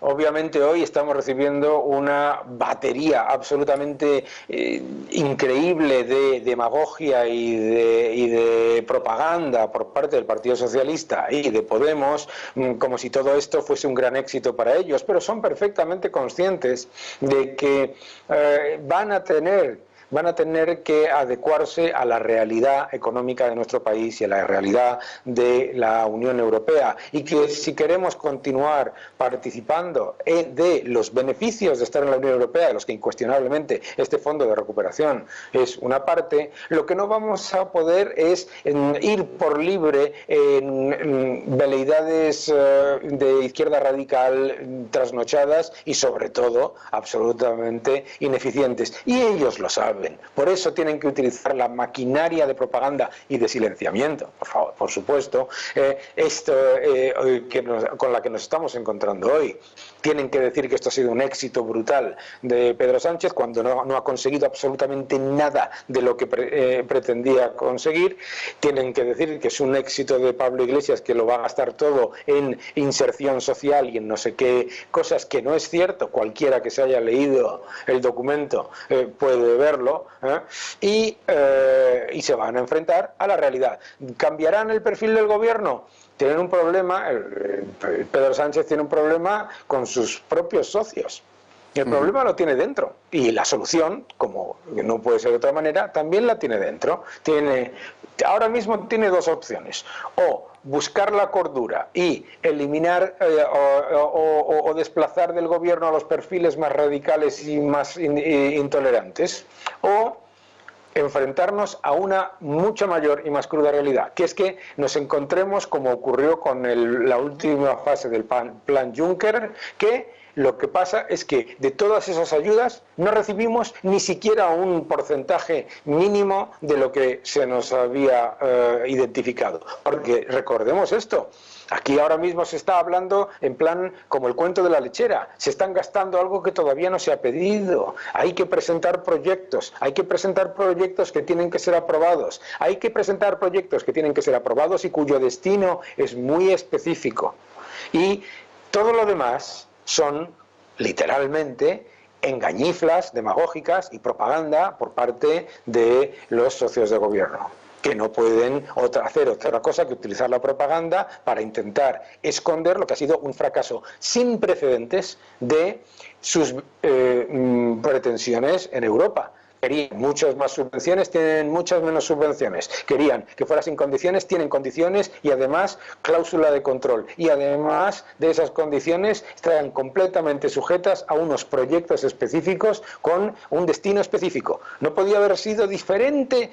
Obviamente hoy estamos recibiendo una batería absolutamente increíble de demagogia y de propaganda por parte del Partido Socialista y de Podemos, como si todo esto fuese un gran éxito para ellos, pero son perfectamente conscientes de que van a tener que adecuarse a la realidad económica de nuestro país y a la realidad de la Unión Europea, y que si queremos continuar participando de los beneficios de estar en la Unión Europea, de los que incuestionablemente este Fondo de Recuperación es una parte, lo que no vamos a poder es ir por libre en veleidades de izquierda radical trasnochadas y sobre todo absolutamente ineficientes, y ellos lo saben. absorben. Por eso tienen que utilizar la maquinaria de propaganda y de silenciamiento, por favor, por supuesto, con la que nos estamos encontrando hoy. Tienen que decir que esto ha sido un éxito brutal de Pedro Sánchez cuando no ha conseguido absolutamente nada de lo que pretendía conseguir. Tienen que decir que es un éxito de Pablo Iglesias, que lo va a gastar todo en inserción social y en no sé qué cosas, que no es cierto. Cualquiera que se haya leído el documento puede verlo, y se van a enfrentar a la realidad. ¿Cambiarán el perfil del gobierno? Tienen un problema, Pedro Sánchez tiene un problema con sus propios socios. El problema lo tiene dentro, y la solución, como no puede ser de otra manera, también la tiene dentro. Ahora mismo tiene dos opciones: o buscar la cordura y eliminar o desplazar del gobierno a los perfiles más radicales y más intolerantes, o enfrentarnos a una mucho mayor y más cruda realidad, que es que nos encontremos, como ocurrió con la última fase del plan Juncker, que lo que pasa es que de todas esas ayudas no recibimos ni siquiera un porcentaje mínimo de lo que se nos había identificado. Porque recordemos esto, aquí ahora mismo se está hablando en plan como el cuento de la lechera. Se están gastando algo que todavía no se ha pedido. Hay que presentar proyectos, que tienen que ser aprobados. Hay que presentar proyectos que tienen que ser aprobados y cuyo destino es muy específico. Y todo lo demás son literalmente engañiflas demagógicas y propaganda por parte de los socios de gobierno, que no pueden hacer otra cosa que utilizar la propaganda para intentar esconder lo que ha sido un fracaso sin precedentes de sus pretensiones en Europa. Querían muchas más subvenciones, tienen muchas menos subvenciones. Querían que fuera sin condiciones, tienen condiciones, y además cláusula de control. Y además de esas condiciones están completamente sujetas a unos proyectos específicos con un destino específico. No podía haber sido diferente,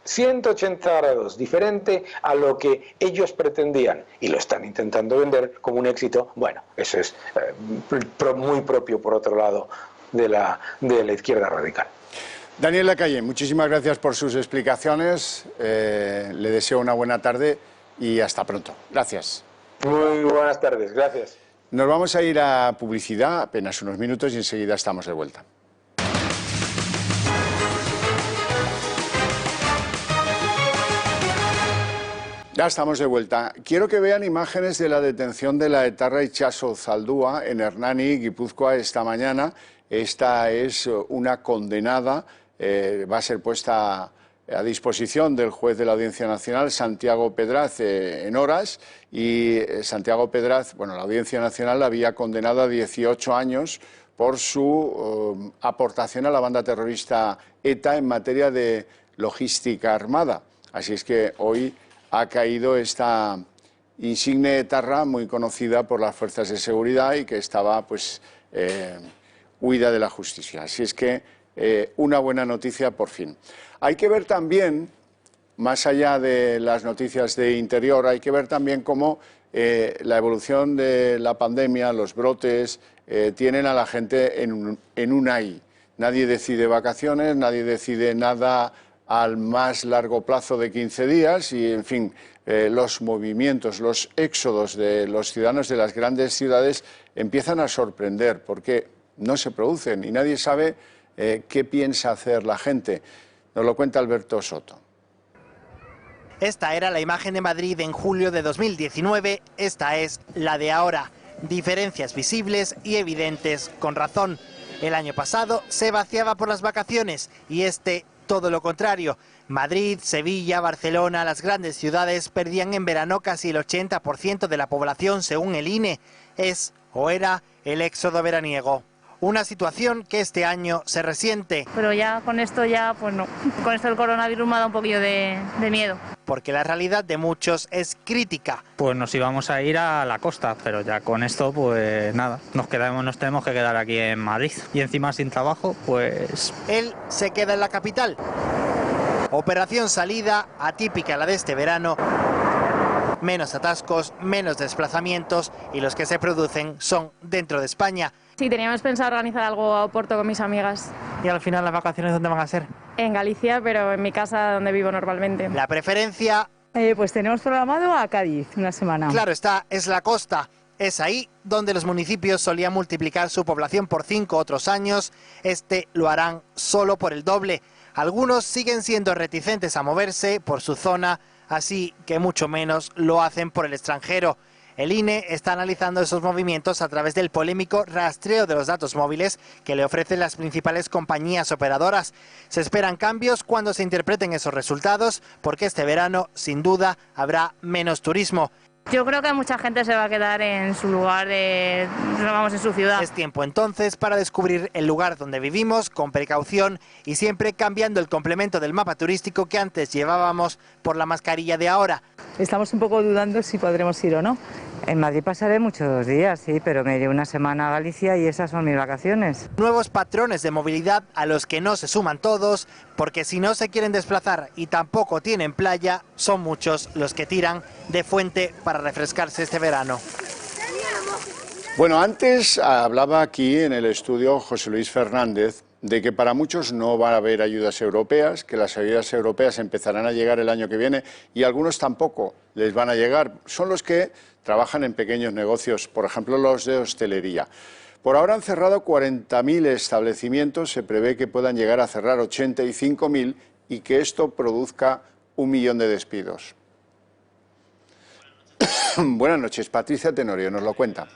180 grados diferente a lo que ellos pretendían. Y lo están intentando vender como un éxito. Bueno, eso es muy propio, por otro lado, de la izquierda radical. Daniel Lacalle, muchísimas gracias por sus explicaciones. Le deseo una buena tarde y hasta pronto. Gracias. Muy buenas tardes, gracias. Nos vamos a ir a publicidad, apenas unos minutos, y enseguida estamos de vuelta. Ya estamos de vuelta. Quiero que vean imágenes de la detención de la etarra Itxaso Zaldúa en Hernani, Guipúzcoa, esta mañana. Esta es una condenada, va a ser puesta a disposición del juez de la Audiencia Nacional, Santiago Pedraz, en horas. Y Santiago Pedraz, la Audiencia Nacional la había condenado a 18 años por su aportación a la banda terrorista ETA en materia de logística armada. Así es que hoy ha caído esta insigne etarra, muy conocida por las fuerzas de seguridad y que estaba huida de la justicia. Así es que una buena noticia por fin. Hay que ver también, más allá de las noticias de interior, hay que ver también cómo la evolución de la pandemia, los brotes, tienen a la gente en un ahí. Nadie decide vacaciones, nadie decide nada al más largo plazo de 15 días y, en fin, los movimientos, los éxodos de los ciudadanos de las grandes ciudades empiezan a sorprender porque no se producen y nadie sabe qué piensa hacer la gente. Nos lo cuenta Alberto Soto. Esta era la imagen de Madrid en julio de 2019, esta es la de ahora. Diferencias visibles y evidentes con razón. El año pasado se vaciaba por las vacaciones y todo lo contrario. Madrid, Sevilla, Barcelona, las grandes ciudades perdían en verano casi el 80% de la población según el INE. Era el éxodo veraniego. Una situación que este año se resiente. Pero ya con esto no. Con esto del coronavirus me ha dado un poquillo de miedo. Porque la realidad de muchos es crítica. Pues nos íbamos a ir a la costa, pero ya con esto nada, nos tenemos que quedar aquí en Madrid. Y encima sin trabajo, Él se queda en la capital. Operación salida, atípica la de este verano. Menos atascos, menos desplazamientos y los que se producen son dentro de España. Sí, teníamos pensado organizar algo a Oporto con mis amigas. ¿Y al final las vacaciones dónde van a ser? En Galicia, pero en mi casa donde vivo normalmente. La preferencia... Pues tenemos programado a Cádiz una semana. Claro está, es la costa. Es ahí donde los municipios solían multiplicar su población por 5 otros años. Este lo harán solo por el doble. Algunos siguen siendo reticentes a moverse por su zona, así que mucho menos lo hacen por el extranjero. El INE está analizando esos movimientos a través del polémico rastreo de los datos móviles que le ofrecen las principales compañías operadoras. Se esperan cambios cuando se interpreten esos resultados, porque este verano, sin duda, habrá menos turismo. Yo creo que mucha gente se va a quedar en su lugar, en su ciudad. Es tiempo entonces para descubrir el lugar donde vivimos con precaución y siempre cambiando el complemento del mapa turístico que antes llevábamos por la mascarilla de ahora. Estamos un poco dudando si podremos ir o no. En Madrid pasaré muchos días, sí, pero me iré una semana a Galicia y esas son mis vacaciones. Nuevos patrones de movilidad a los que no se suman todos, porque si no se quieren desplazar y tampoco tienen playa, son muchos los que tiran de fuente para refrescarse este verano. Bueno, antes hablaba aquí en el estudio José Luis Fernández de que para muchos no va a haber ayudas europeas, que las ayudas europeas empezarán a llegar el año que viene y algunos tampoco les van a llegar. Son los que trabajan en pequeños negocios, por ejemplo los de hostelería. Por ahora han cerrado 40.000 establecimientos, se prevé que puedan llegar a cerrar 85.000 y que esto produzca 1 millón de despidos. Buenas noches, Patricia Tenorio nos lo cuenta.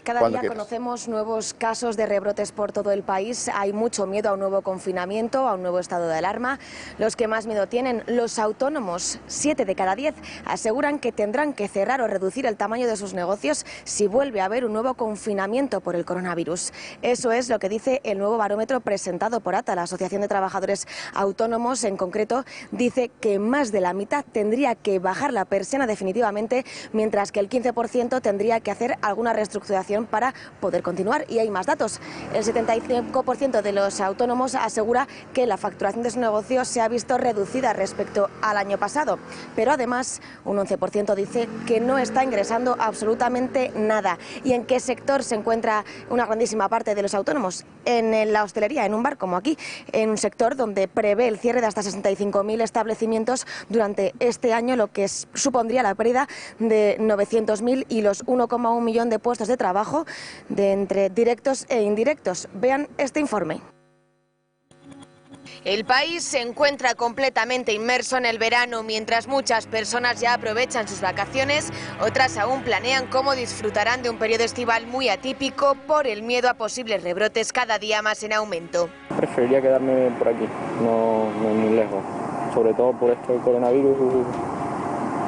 Cada día conocemos nuevos casos de rebrotes por todo el país. Hay mucho miedo a un nuevo confinamiento, a un nuevo estado de alarma. Los que más miedo tienen, los autónomos. 7 de cada 10 aseguran que tendrán que cerrar o reducir el tamaño de sus negocios si vuelve a haber un nuevo confinamiento por el coronavirus. Eso es lo que dice el nuevo barómetro presentado por ATA, la Asociación de Trabajadores Autónomos. En concreto, dice que más de la mitad tendría que bajar la persiana definitivamente, mientras que el 15% tendría que hacer alguna reestructuración para poder continuar. Y hay más datos. El 75% de los autónomos asegura que la facturación de su negocio se ha visto reducida respecto al año pasado. Pero además, un 11% dice que no está ingresando absolutamente nada. ¿Y en qué sector se encuentra una grandísima parte de los autónomos? En la hostelería, en un bar como aquí, en un sector donde prevé el cierre de hasta 65.000 establecimientos durante este año, lo que supondría la pérdida de 900.000 y los 1,1 millón de puestos de trabajo de entre directos e indirectos. Vean este informe. El país se encuentra completamente inmerso en el verano, mientras muchas personas ya aprovechan sus vacaciones, otras aún planean cómo disfrutarán de un periodo estival muy atípico por el miedo a posibles rebrotes cada día más en aumento. Preferiría quedarme por aquí, no muy lejos, sobre todo por esto del coronavirus.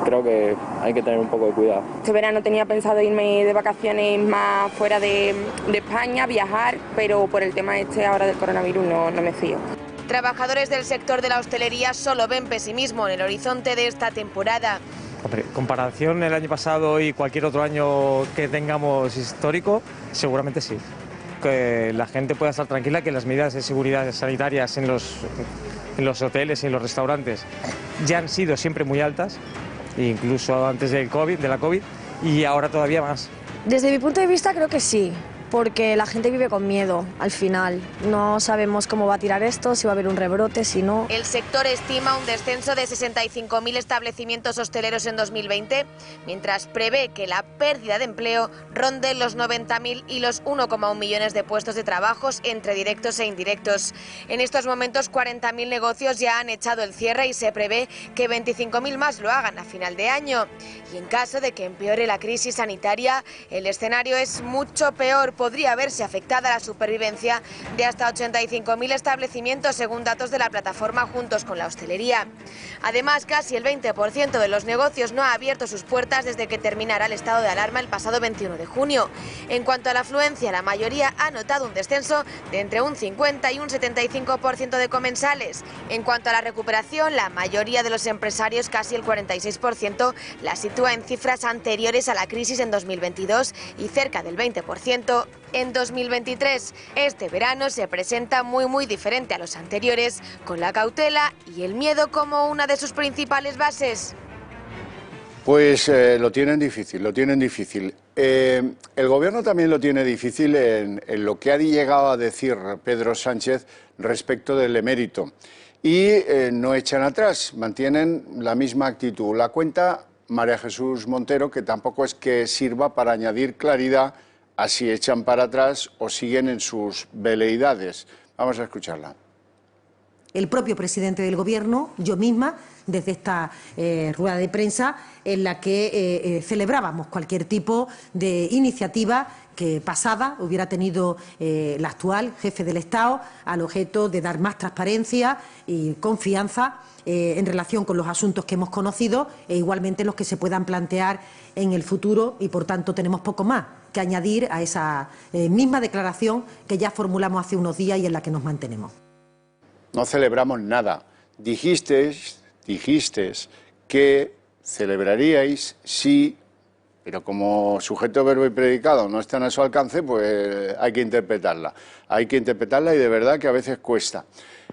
Creo que hay que tener un poco de cuidado. Este verano tenía pensado irme de vacaciones más fuera de España, viajar, pero por el tema ahora del coronavirus no me fío. Trabajadores del sector de la hostelería solo ven pesimismo en el horizonte de esta temporada. Hombre, comparación el año pasado y cualquier otro año que tengamos histórico, seguramente sí. Que la gente pueda estar tranquila, que las medidas de seguridad sanitarias en los hoteles y en los restaurantes ya han sido siempre muy altas, incluso antes de la COVID, y ahora todavía más. Desde mi punto de vista creo que sí, porque la gente vive con miedo al final. No sabemos cómo va a tirar esto, si va a haber un rebrote, si no. El sector estima un descenso de 65.000 establecimientos hosteleros en 2020, mientras prevé que la pérdida de empleo ronde los 90.000 y los 1,1 millones de puestos de trabajo entre directos e indirectos. En estos momentos 40.000 negocios ya han echado el cierre y se prevé que 25.000 más lo hagan a final de año. Y en caso de que empeore la crisis sanitaria, el escenario es mucho peor. Podría verse afectada la supervivencia de hasta 85.000 establecimientos, según datos de la plataforma Juntos con la Hostelería. Además, casi el 20% de los negocios no ha abierto sus puertas desde que terminara el estado de alarma el pasado 21 de junio. En cuanto a la afluencia, la mayoría ha notado un descenso de entre un 50 y un 75% de comensales. En cuanto a la recuperación, la mayoría de los empresarios, casi el 46%, la sitúa en cifras anteriores a la crisis en 2022 y cerca del 20% en 2023. Este verano se presenta muy diferente a los anteriores, con la cautela y el miedo como una de sus principales bases. Pues lo tienen difícil, lo tienen difícil. El Gobierno también lo tiene difícil en lo que ha llegado a decir Pedro Sánchez respecto del emérito. Y no echan atrás, mantienen la misma actitud. La cuenta María Jesús Montero, que tampoco es que sirva para añadir claridad a si echan para atrás o siguen en sus veleidades. Vamos a escucharla. El propio presidente del Gobierno, yo misma, desde esta rueda de prensa en la que celebrábamos cualquier tipo de iniciativa que pasada hubiera tenido el actual jefe del Estado al objeto de dar más transparencia y confianza en relación con los asuntos que hemos conocido e igualmente los que se puedan plantear en el futuro, y por tanto tenemos poco más que añadir a esa misma declaración que ya formulamos hace unos días y en la que nos mantenemos. No celebramos nada. Dijisteis que celebraríais si, pero como sujeto, verbo y predicado no están a su alcance, pues hay que interpretarla. Hay que interpretarla y de verdad que a veces cuesta.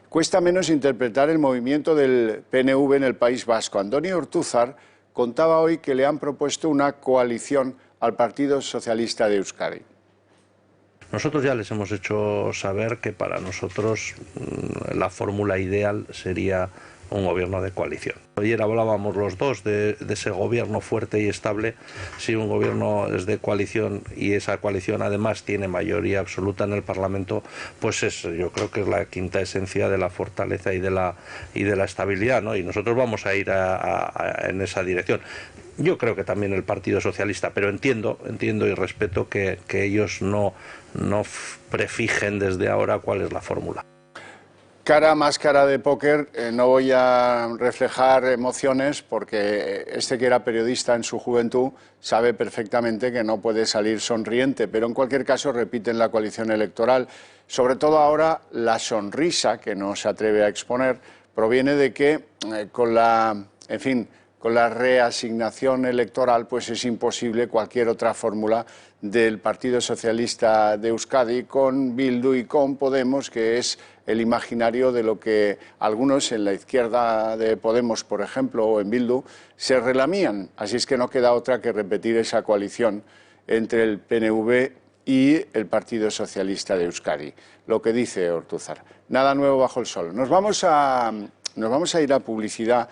Cuesta menos interpretar el movimiento del PNV en el País Vasco. Antonio Ortúzar contaba hoy que le han propuesto una coalición al Partido Socialista de Euskadi. Nosotros ya les hemos hecho saber que para nosotros la fórmula ideal sería un gobierno de coalición. Ayer hablábamos los dos de ese gobierno fuerte y estable. Si un gobierno es de coalición y esa coalición además tiene mayoría absoluta en el Parlamento, pues yo creo que es la quinta esencia de la fortaleza y de la estabilidad, ¿no? Y nosotros vamos a ir en esa dirección. Yo creo que también el Partido Socialista, pero entiendo y respeto que ellos no prefijen desde ahora cuál es la fórmula. Máscara de póker, no voy a reflejar emociones porque este que era periodista en su juventud sabe perfectamente que no puede salir sonriente, pero en cualquier caso repiten la coalición electoral. Sobre todo ahora la sonrisa que no se atreve a exponer proviene de que con la reasignación electoral pues es imposible cualquier otra fórmula del Partido Socialista de Euskadi con Bildu y con Podemos, que es el imaginario de lo que algunos en la izquierda de Podemos, por ejemplo, o en Bildu, se relamían. Así es que no queda otra que repetir esa coalición entre el PNV y el Partido Socialista de Euskadi. Lo que dice Ortúzar. Nada nuevo bajo el sol. Nos vamos a ir a publicidad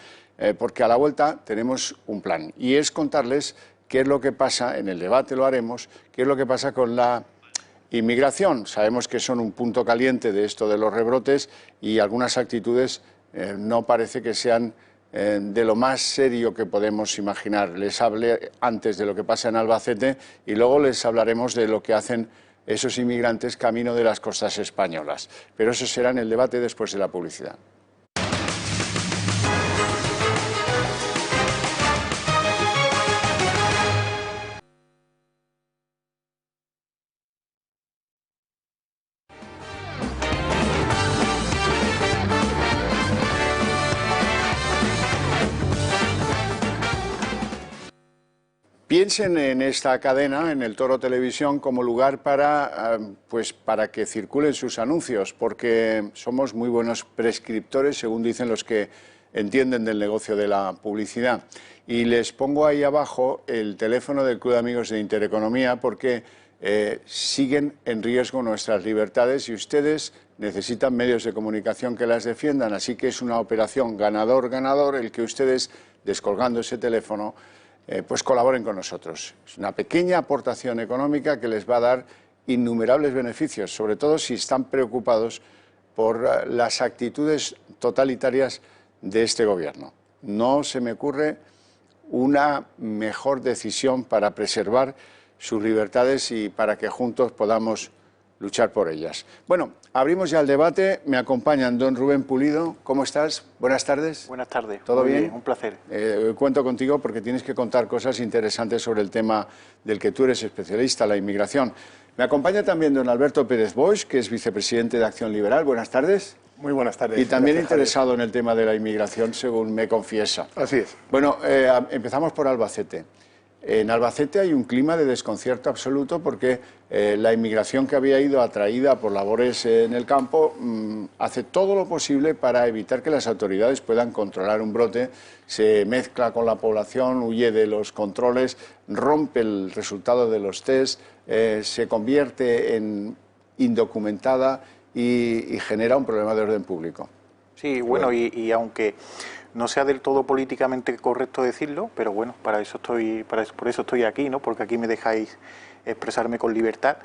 porque a la vuelta tenemos un plan y es contarles qué es lo que pasa, en el debate lo haremos, qué es lo que pasa con la inmigración. Sabemos que son un punto caliente de esto de los rebrotes y algunas actitudes no parece que sean de lo más serio que podemos imaginar. Les hablé antes de lo que pasa en Albacete y luego les hablaremos de lo que hacen esos inmigrantes camino de las costas españolas. Pero eso será en el debate después de la publicidad. Piensen en esta cadena, en el Toro Televisión, como lugar para que circulen sus anuncios, porque somos muy buenos prescriptores, según dicen los que entienden del negocio de la publicidad. Y les pongo ahí abajo el teléfono del Club de Amigos de Intereconomía, porque siguen en riesgo nuestras libertades y ustedes necesitan medios de comunicación que las defiendan. Así que es una operación ganador-ganador el que ustedes, descolgando ese teléfono, pues colaboren con nosotros. Es una pequeña aportación económica que les va a dar innumerables beneficios, sobre todo si están preocupados por las actitudes totalitarias de este gobierno. No se me ocurre una mejor decisión para preservar sus libertades y para que juntos podamos luchar por ellas. Bueno, abrimos ya el debate. Me acompañan don Rubén Pulido. ¿Cómo estás? Buenas tardes. Buenas tardes. ¿Todo bien? Un placer. Cuento contigo porque tienes que contar cosas interesantes sobre el tema del que tú eres especialista, la inmigración. Me acompaña también don Alberto Pérez Boix, que es vicepresidente de Acción Liberal. Buenas tardes. Muy buenas tardes. Y también interesado en el tema de la inmigración, según me confiesa. Así es. Bueno, empezamos por Albacete. En Albacete hay un clima de desconcierto absoluto porque la inmigración que había ido atraída por labores en el campo hace todo lo posible para evitar que las autoridades puedan controlar un brote, se mezcla con la población, huye de los controles, rompe el resultado de los test, se convierte en indocumentada y genera un problema de orden público. Sí, bueno, y aunque no sea del todo políticamente correcto decirlo, pero bueno, por eso estoy aquí, ¿no? Porque aquí me dejáis expresarme con libertad.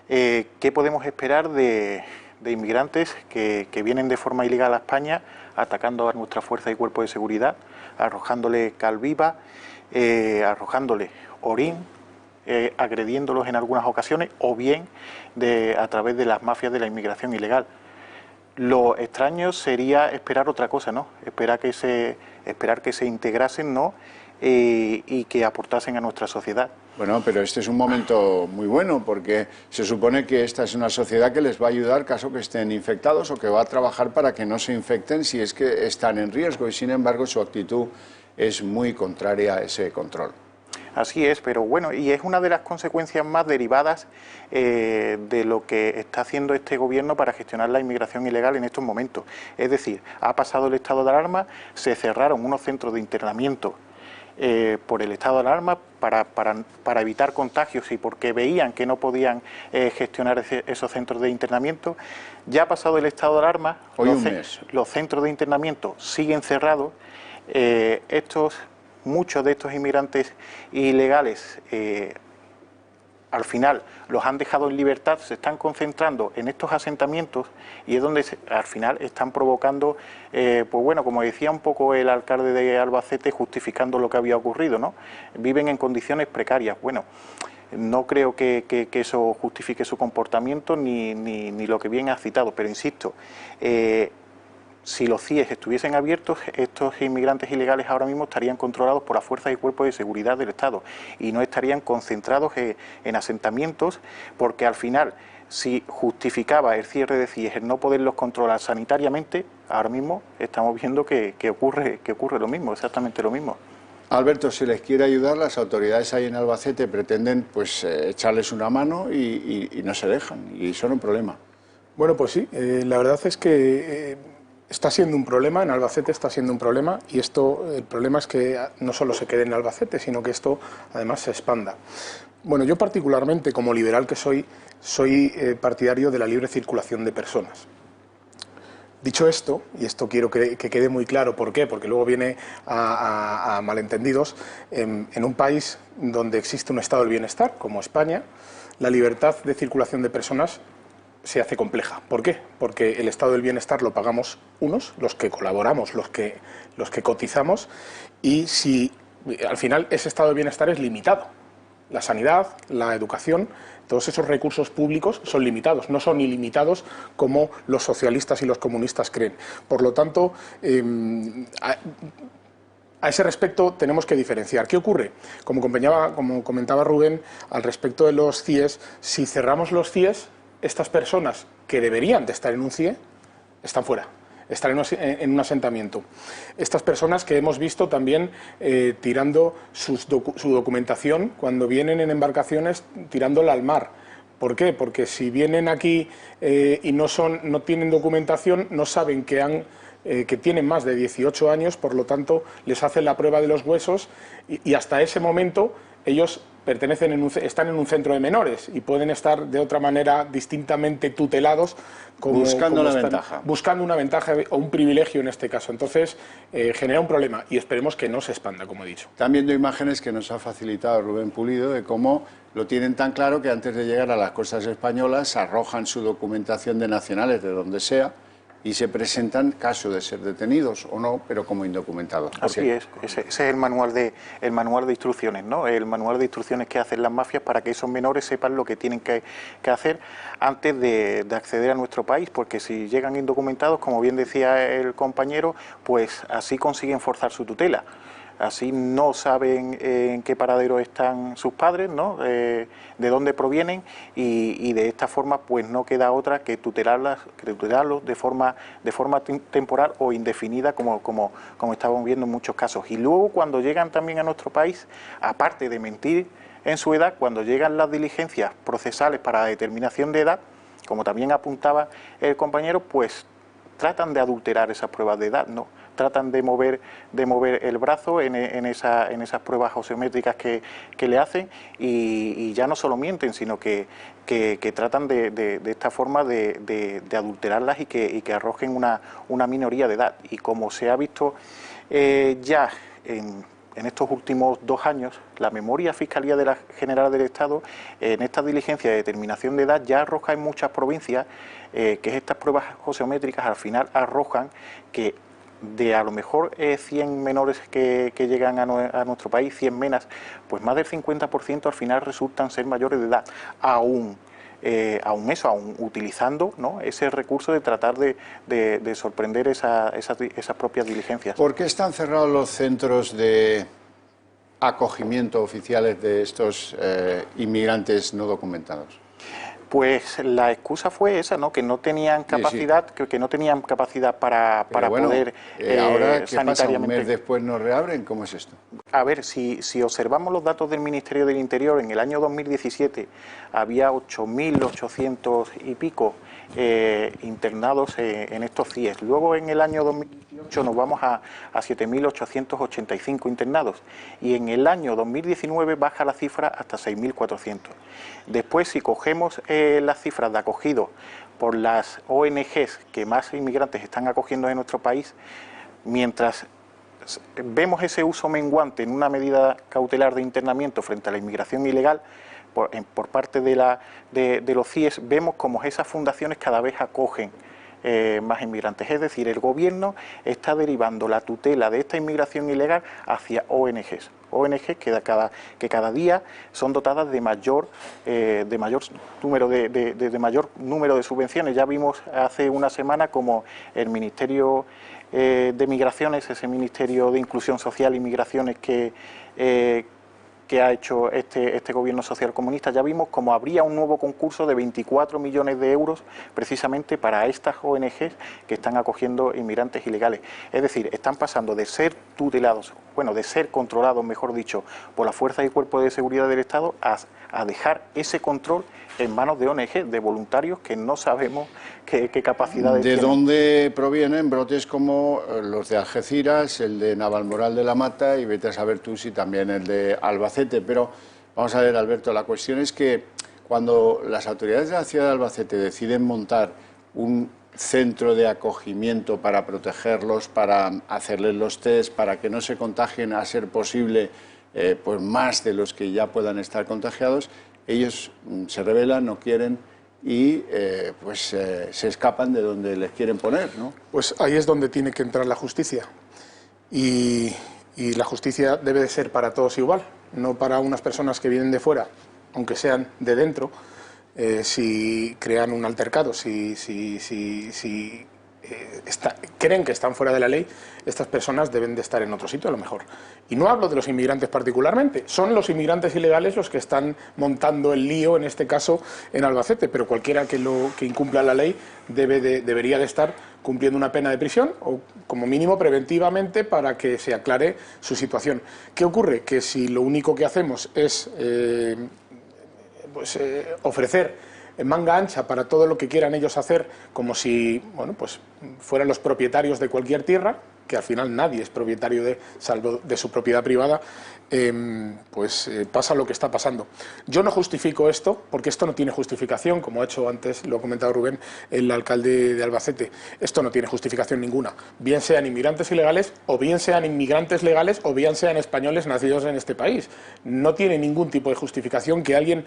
¿Qué podemos esperar de inmigrantes que vienen de forma ilegal a España, atacando a nuestra fuerza y cuerpo de seguridad, arrojándole cal viva, arrojándole orín, agrediéndolos en algunas ocasiones, o bien a través de las mafias de la inmigración ilegal? Lo extraño sería esperar otra cosa, ¿no? Esperar que se integrasen, ¿no? Y que aportasen a nuestra sociedad. Bueno, pero este es un momento muy bueno porque se supone que esta es una sociedad que les va a ayudar caso que estén infectados o que va a trabajar para que no se infecten si es que están en riesgo y sin embargo su actitud es muy contraria a ese control. Así es, pero bueno, y es una de las consecuencias más derivadas de lo que está haciendo este gobierno para gestionar la inmigración ilegal en estos momentos. Es decir, ha pasado el estado de alarma, se cerraron unos centros de internamiento por el estado de alarma para evitar contagios y porque veían que no podían gestionar esos centros de internamiento. Ya ha pasado el estado de alarma, los centros de internamiento siguen cerrados, muchos de estos inmigrantes ilegales al final los han dejado en libertad, se están concentrando en estos asentamientos y es donde al final están provocando, pues bueno, como decía un poco el alcalde de Albacete, justificando lo que había ocurrido, ¿no? Viven en condiciones precarias. Bueno, no creo que eso justifique su comportamiento ni lo que bien ha citado, pero insisto, si los CIEs estuviesen abiertos, estos inmigrantes ilegales ahora mismo estarían controlados por las fuerzas y cuerpos de seguridad del Estado y no estarían concentrados en asentamientos, porque al final, si justificaba el cierre de CIEs el no poderlos controlar sanitariamente, ahora mismo estamos viendo que ocurre lo mismo, exactamente lo mismo. Alberto, si les quiere ayudar, las autoridades ahí en Albacete pretenden pues echarles una mano y no se dejan, y son un problema. Bueno, pues sí, la verdad es que está siendo un problema, en Albacete está siendo un problema, y el problema es que no solo se quede en Albacete, sino que esto además se expanda. Bueno, yo particularmente, como liberal que soy partidario de la libre circulación de personas. Dicho esto, y esto quiero que quede muy claro, ¿por qué? Porque luego viene a malentendidos, en un país donde existe un estado del bienestar, como España, la libertad de circulación de personas se hace compleja. ¿Por qué? Porque el estado del bienestar lo pagamos unos, los que colaboramos, los que cotizamos, y si al final ese estado de bienestar es limitado. La sanidad, la educación, todos esos recursos públicos son limitados, no son ilimitados como los socialistas y los comunistas creen. Por lo tanto, a ese respecto tenemos que diferenciar. ¿Qué ocurre? Como comentaba Rubén, al respecto de los CIEs, si cerramos los CIEs, estas personas que deberían de estar en un CIE están fuera, están en un asentamiento. Estas personas que hemos visto también tirando su documentación cuando vienen en embarcaciones, tirándola al mar. ¿Por qué? Porque si vienen aquí y no tienen documentación, no saben que tienen más de 18 años, por lo tanto les hacen la prueba de los huesos y hasta ese momento ellos están en un centro de menores y pueden estar de otra manera distintamente tutelados buscando una ventaja o un privilegio en este caso. Entonces genera un problema y esperemos que no se expanda, como he dicho. Están viendo imágenes que nos ha facilitado Rubén Pulido de cómo lo tienen tan claro que antes de llegar a las costas españolas arrojan su documentación de nacionales de donde sea y se presentan caso de ser detenidos o no, pero como indocumentados. Así es, ese es el manual de instrucciones, ¿no? El manual de instrucciones que hacen las mafias para que esos menores sepan lo que tienen que hacer antes de acceder a nuestro país, porque si llegan indocumentados, como bien decía el compañero, pues así consiguen forzar su tutela. así no saben en qué paradero están sus padres, ¿no? De dónde provienen, y de esta forma pues no queda otra que tutelarlos de forma temporal o indefinida, como estamos viendo en muchos casos. Y luego, cuando llegan también a nuestro país, aparte de mentir en su edad, cuando llegan las diligencias procesales para la determinación de edad, como también apuntaba el compañero, pues tratan de adulterar esas pruebas de edad, ¿no? Tratan de mover el brazo en esas pruebas geométricas que le hacen, y ya no solo mienten, sino que tratan de esta forma de adulterarlas y que arrojen una minoría de edad. Y como se ha visto ya en estos últimos 2 años, la memoria Fiscalía General del Estado, en esta diligencia de determinación de edad, ya arroja en muchas provincias que estas pruebas geométricas al final arrojan que de a lo mejor 100 menores que llegan a nuestro país, 100 menas, pues más del 50% al final resultan ser mayores de edad, aún utilizando, ¿no?, ese recurso de tratar de sorprender esas propias diligencias. ¿Por qué están cerrados los centros de acogimiento oficiales de estos inmigrantes no documentados? Pues la excusa fue esa, ¿no?, que no tenían capacidad, sí. que no tenían capacidad para bueno, poder ahora, ¿qué sanitariamente. pasa? ¿Un mes después no reabren? ¿Cómo es esto? A ver, si observamos los datos del Ministerio del Interior, en el año 2017 había 8.800 y pico internados en estos CIES. Luego, en el año 2018 nos vamos a 7.885 internados, y en el año 2019 baja la cifra hasta 6.400. Después, si cogemos las cifras de acogidos por las ONGs que más inmigrantes están acogiendo en nuestro país, mientras vemos ese uso menguante en una medida cautelar de internamiento frente a la inmigración ilegal por parte de los CIES, vemos como esas fundaciones cada vez acogen más inmigrantes. Es decir, el gobierno está derivando la tutela de esta inmigración ilegal hacia ONGs que cada día son dotadas de mayor número de subvenciones. Ya vimos hace una semana como el Ministerio de Migraciones, ese Ministerio de Inclusión Social y Migraciones que ha hecho este gobierno social comunista, ya vimos como habría un nuevo concurso de 24 millones de euros precisamente para estas ONGs que están acogiendo inmigrantes ilegales. Es decir, están pasando de ser tutelados, de ser controlados, mejor dicho, por las fuerzas y cuerpos de seguridad del Estado a dejar ese control en manos de ONG, de voluntarios que no sabemos qué capacidades tienen. ¿De dónde provienen brotes como los de Algeciras, el de Navalmoral de la Mata y vete a saber tú si también el de Albacete? Pero vamos a ver, Alberto, la cuestión es que cuando las autoridades de la ciudad de Albacete deciden montar un centro de acogimiento para protegerlos, para hacerles los test, para que no se contagien a ser posible pues más de los que ya puedan estar contagiados, ellos se rebelan, no quieren y se escapan de donde les quieren poner, ¿no? Pues ahí es donde tiene que entrar la justicia. Y la justicia debe de ser para todos igual, no para unas personas que vienen de fuera, aunque sean de dentro, si crean un altercado, si creen que están fuera de la ley, estas personas deben de estar en otro sitio a lo mejor. Y no hablo de los inmigrantes particularmente, son los inmigrantes ilegales los que están montando el lío, en este caso en Albacete, pero cualquiera que incumpla la ley debería de estar cumpliendo una pena de prisión o como mínimo preventivamente para que se aclare su situación. ¿Qué ocurre? Que si lo único que hacemos es ofrecer manga ancha para todo lo que quieran ellos hacer, como si fueran los propietarios de cualquier tierra, que al final nadie es propietario salvo de su propiedad privada, pasa lo que está pasando. Yo no justifico esto, porque esto no tiene justificación, como ha hecho antes, lo ha comentado Rubén, el alcalde de Albacete. Esto no tiene justificación ninguna. Bien sean inmigrantes ilegales, o bien sean inmigrantes legales, o bien sean españoles nacidos en este país. No tiene ningún tipo de justificación que alguien,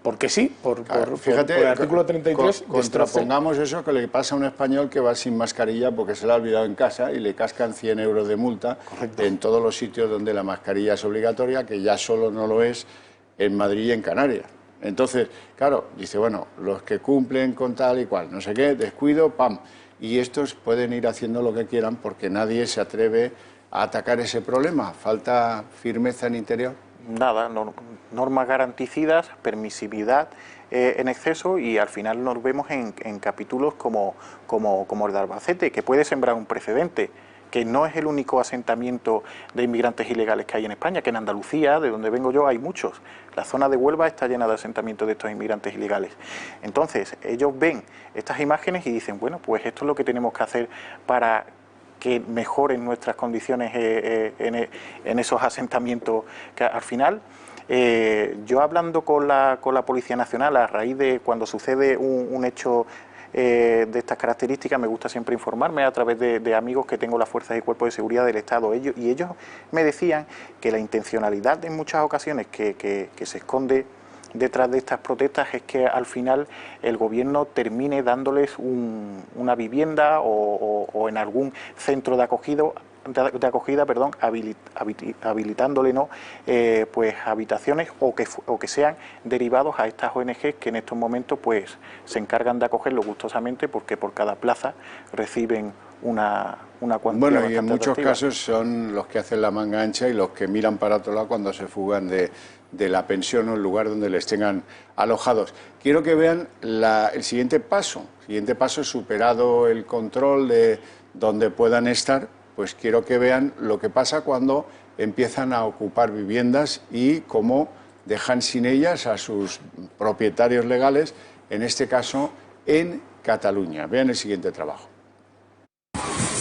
porque sí, por el artículo 33... Contrapongamos eso que le pasa a un español que va sin mascarilla porque se la ha olvidado en casa y le cascan 100 euros de multa. Correcto. En todos los sitios donde la mascarilla es obligatoria, que ya solo no lo es en Madrid y en Canarias. Entonces, claro, dice, bueno, los que cumplen con tal y cual, no sé qué, descuido, ¡pam! Y estos pueden ir haciendo lo que quieran porque nadie se atreve atacar ese problema? ¿Falta firmeza en interior? Nada, normas garanticidas, permisividad en exceso, y al final nos vemos en capítulos como el de Albacete, que puede sembrar un precedente, que no es el único asentamiento de inmigrantes ilegales que hay en España, que en Andalucía, de donde vengo yo, hay muchos. La zona de Huelva está llena de asentamientos de estos inmigrantes ilegales. Entonces, ellos ven estas imágenes y dicen, bueno, pues esto es lo que tenemos que hacer para que mejoren nuestras condiciones en esos asentamientos, que al final... yo hablando con la Policía Nacional a raíz de cuando sucede un hecho de estas características, me gusta siempre informarme a través de amigos que tengo las fuerzas y cuerpos de seguridad del Estado, ellos me decían que la intencionalidad en muchas ocasiones que se esconde detrás de estas protestas es que al final el gobierno termine dándoles una vivienda o en algún centro de acogida, habilitándole pues habitaciones o que sean derivados a estas ONGs que en estos momentos pues se encargan de acogerlo gustosamente, porque por cada plaza reciben una cuantía. Bueno, y en muchos casos son los que hacen la manga ancha y los que miran para otro lado cuando se fugan de la pensión o el lugar donde les tengan alojados. Quiero que vean el siguiente paso. El siguiente paso, superado el control de donde puedan estar, pues quiero que vean lo que pasa cuando empiezan a ocupar viviendas y cómo dejan sin ellas a sus propietarios legales, en este caso en Cataluña. Vean el siguiente trabajo.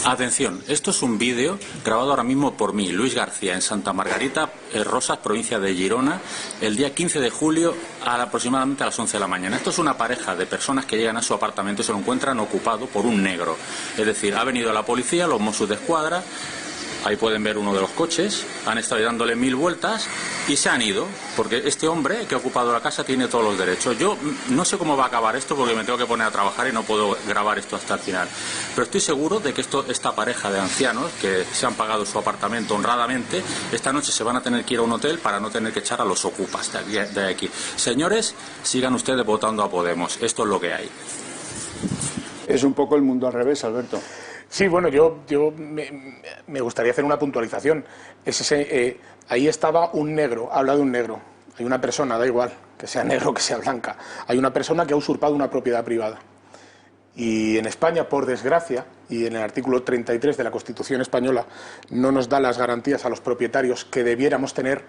Atención, esto es un vídeo grabado ahora mismo por mí, Luis García, en Santa Margarita, Rosas, provincia de Girona, el día 15 de julio aproximadamente a las 11 de la mañana. Esto es una pareja de personas que llegan a su apartamento y se lo encuentran ocupado por un negro. Es decir, ha venido la policía, los Mossos d'Esquadra, ahí pueden ver uno de los coches, han estado dándole 1000 vueltas y se han ido, porque este hombre que ha ocupado la casa tiene todos los derechos. Yo no sé cómo va a acabar esto porque me tengo que poner a trabajar y no puedo grabar esto hasta el final, pero estoy seguro de que esta pareja de ancianos que se han pagado su apartamento honradamente, esta noche se van a tener que ir a un hotel para no tener que echar a los ocupas de aquí. Señores, sigan ustedes votando a Podemos, esto es lo que hay. Es un poco el mundo al revés, Alberto. Sí, bueno, yo me gustaría hacer una puntualización. Ahí estaba un negro, habla de un negro. Hay una persona, da igual, que sea negro, que sea blanca. Hay una persona que ha usurpado una propiedad privada. Y en España, por desgracia, y en el artículo 33 de la Constitución española, no nos da las garantías a los propietarios que debiéramos tener.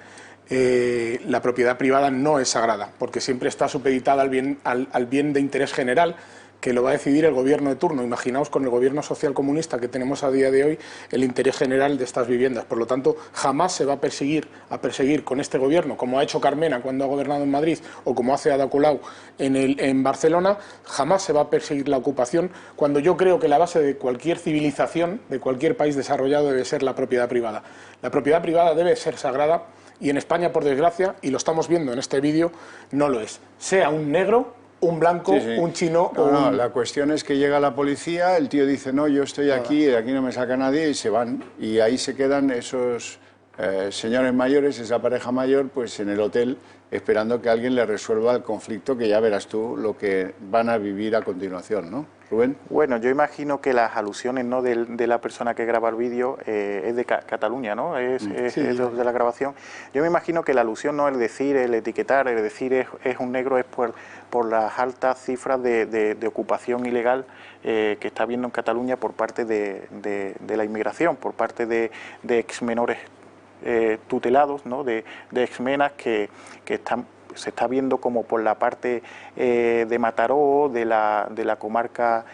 La propiedad privada no es sagrada, porque siempre está supeditada al bien de interés general, que lo va a decidir el gobierno de turno. Imaginaos con el gobierno socialcomunista que tenemos a día de hoy el interés general de estas viviendas. Por lo tanto, jamás se va a perseguir con este gobierno, como ha hecho Carmena cuando ha gobernado en Madrid o como hace Ada Colau en Barcelona. Jamás se va a perseguir la ocupación, cuando yo creo que la base de cualquier civilización, de cualquier país desarrollado, debe ser la propiedad privada. La propiedad privada debe ser sagrada y en España, por desgracia, y lo estamos viendo en este vídeo, no lo es. Sea un negro, un blanco, sí, sí, un chino No, la cuestión es que llega la policía, el tío dice, no, yo estoy aquí, de aquí no me saca nadie, y se van. Y ahí se quedan esos señores mayores, esa pareja mayor, pues en el hotel, esperando que alguien le resuelva el conflicto, que ya verás tú lo que van a vivir a continuación, ¿no? Rubén. Bueno, yo imagino que las alusiones, ¿no?, de la persona que graba el vídeo es de Cataluña, ¿no? Es de la grabación. Yo me imagino que la alusión, no el decir, el etiquetar, el decir es un negro, es por las altas cifras de ocupación ilegal que está habiendo en Cataluña por parte de la inmigración, por parte de exmenores tutelados, ¿no?, de exmenas que se está viendo como por la parte de Mataró, de la comarca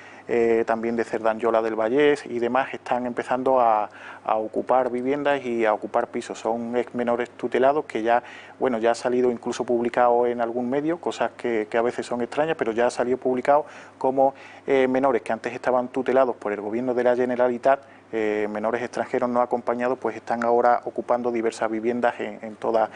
también de Cerdanyola del Vallés y demás, están empezando a ocupar viviendas y a ocupar pisos. Son exmenores tutelados que ya, bueno, ya ha salido incluso publicado en algún medio, cosas que a veces son extrañas, pero ya ha salido publicado como menores que antes estaban tutelados por el gobierno de la Generalitat, menores extranjeros no acompañados, pues están ahora ocupando diversas viviendas en toda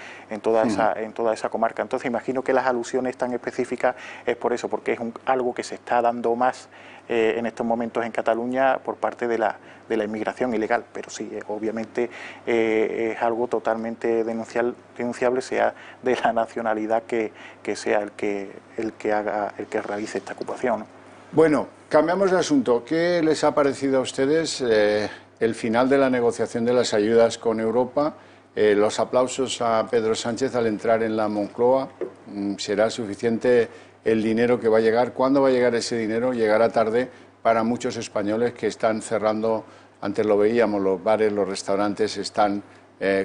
esa comarca. Entonces imagino que las alusiones tan específicas es por eso, porque es algo que se está dando más en estos momentos en Cataluña por parte de la inmigración ilegal, pero sí, obviamente es algo totalmente denunciable, sea de la nacionalidad que sea el que realice esta ocupación, ¿no? Bueno, cambiamos de asunto. ¿Qué les ha parecido a ustedes el final de la negociación de las ayudas con Europa. Los aplausos a Pedro Sánchez al entrar en la Moncloa. ¿Será suficiente el dinero que va a llegar? ¿Cuándo va a llegar ese dinero? Llegará tarde para muchos españoles que están cerrando, antes lo veíamos, los bares, los restaurantes están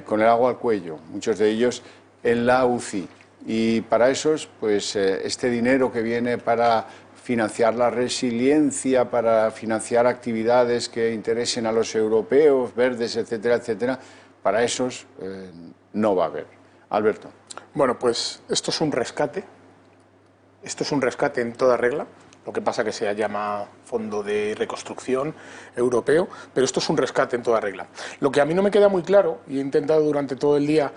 con el agua al cuello, muchos de ellos en la UCI. Y para esos, pues este dinero que viene para financiar la resiliencia, para financiar actividades que interesen a los europeos, verdes, etcétera, etcétera, para esos no va a haber. Alberto. Bueno, pues esto es un rescate. Esto es un rescate en toda regla. Lo que pasa que se llama Fondo de Reconstrucción Europeo, pero esto es un rescate en toda regla. Lo que a mí no me queda muy claro, y he intentado durante todo el día,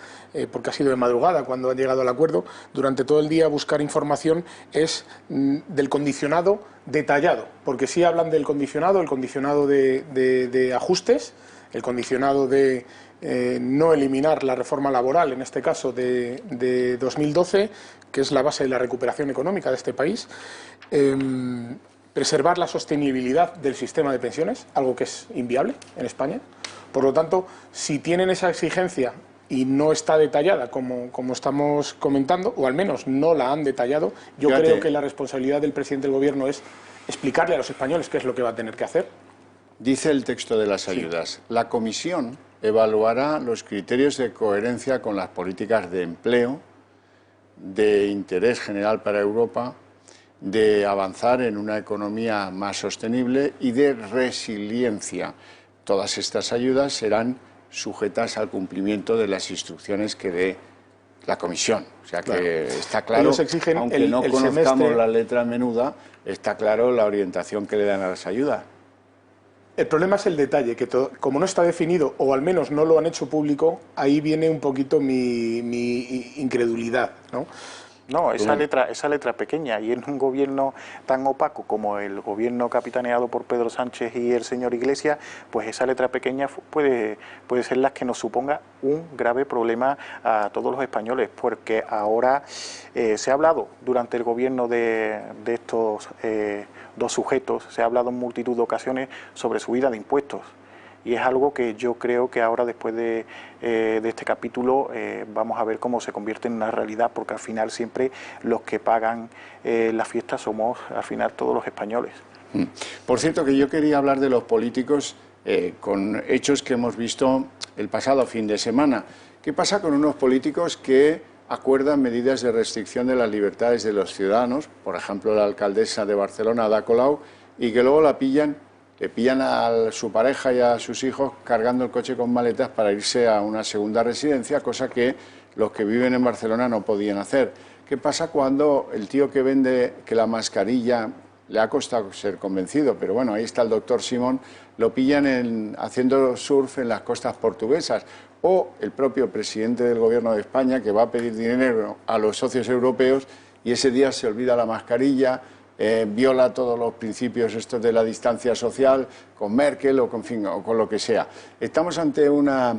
porque ha sido de madrugada cuando han llegado al acuerdo, durante todo el día buscar información, es del condicionado detallado, porque sí hablan del condicionado, el condicionado de ajustes, el condicionado de no eliminar la reforma laboral, en este caso de 2012, que es la base de la recuperación económica de este país, preservar la sostenibilidad del sistema de pensiones, algo que es inviable en España. Por lo tanto, si tienen esa exigencia y no está detallada como estamos comentando, o al menos no la han detallado, yo creo que la responsabilidad del presidente del Gobierno es explicarle a los españoles qué es lo que va a tener que hacer. Dice el texto de las ayudas, sí. La Comisión evaluará los criterios de coherencia con las políticas de empleo, de interés general para Europa, de avanzar en una economía más sostenible y de resiliencia. Todas estas ayudas serán sujetas al cumplimiento de las instrucciones que dé la Comisión. O sea que claro, está claro, ellos exigen aunque no conozcamos la letra menuda, está claro la orientación que le dan a las ayudas. El problema es el detalle, que como no está definido, o al menos no lo han hecho público, ahí viene un poquito mi incredulidad, ¿no? No, esa letra pequeña, y en un gobierno tan opaco como el gobierno capitaneado por Pedro Sánchez y el señor Iglesias, pues esa letra pequeña puede ser la que nos suponga un grave problema a todos los españoles, porque ahora se ha hablado durante el gobierno de estos dos sujetos, se ha hablado en multitud de ocasiones sobre subida de impuestos. Y es algo que yo creo que ahora, después de este capítulo, vamos a ver cómo se convierte en una realidad, porque al final siempre los que pagan la fiesta somos, al final, todos los españoles. Por cierto, que yo quería hablar de los políticos con hechos que hemos visto el pasado fin de semana. ¿Qué pasa con unos políticos que acuerdan medidas de restricción de las libertades de los ciudadanos? Por ejemplo, la alcaldesa de Barcelona, Ada Colau, y que luego le pillan a su pareja y a sus hijos cargando el coche con maletas para irse a una segunda residencia, cosa que los que viven en Barcelona no podían hacer. ¿Qué pasa cuando el tío que vende que la mascarilla, le ha costado ser convencido, pero bueno, ahí está el doctor Simón, lo pillan haciendo surf en las costas portuguesas? O el propio presidente del Gobierno de España, que va a pedir dinero a los socios europeos y ese día se olvida la mascarilla, viola todos los principios estos de la distancia social con Merkel o con lo que sea. Estamos ante una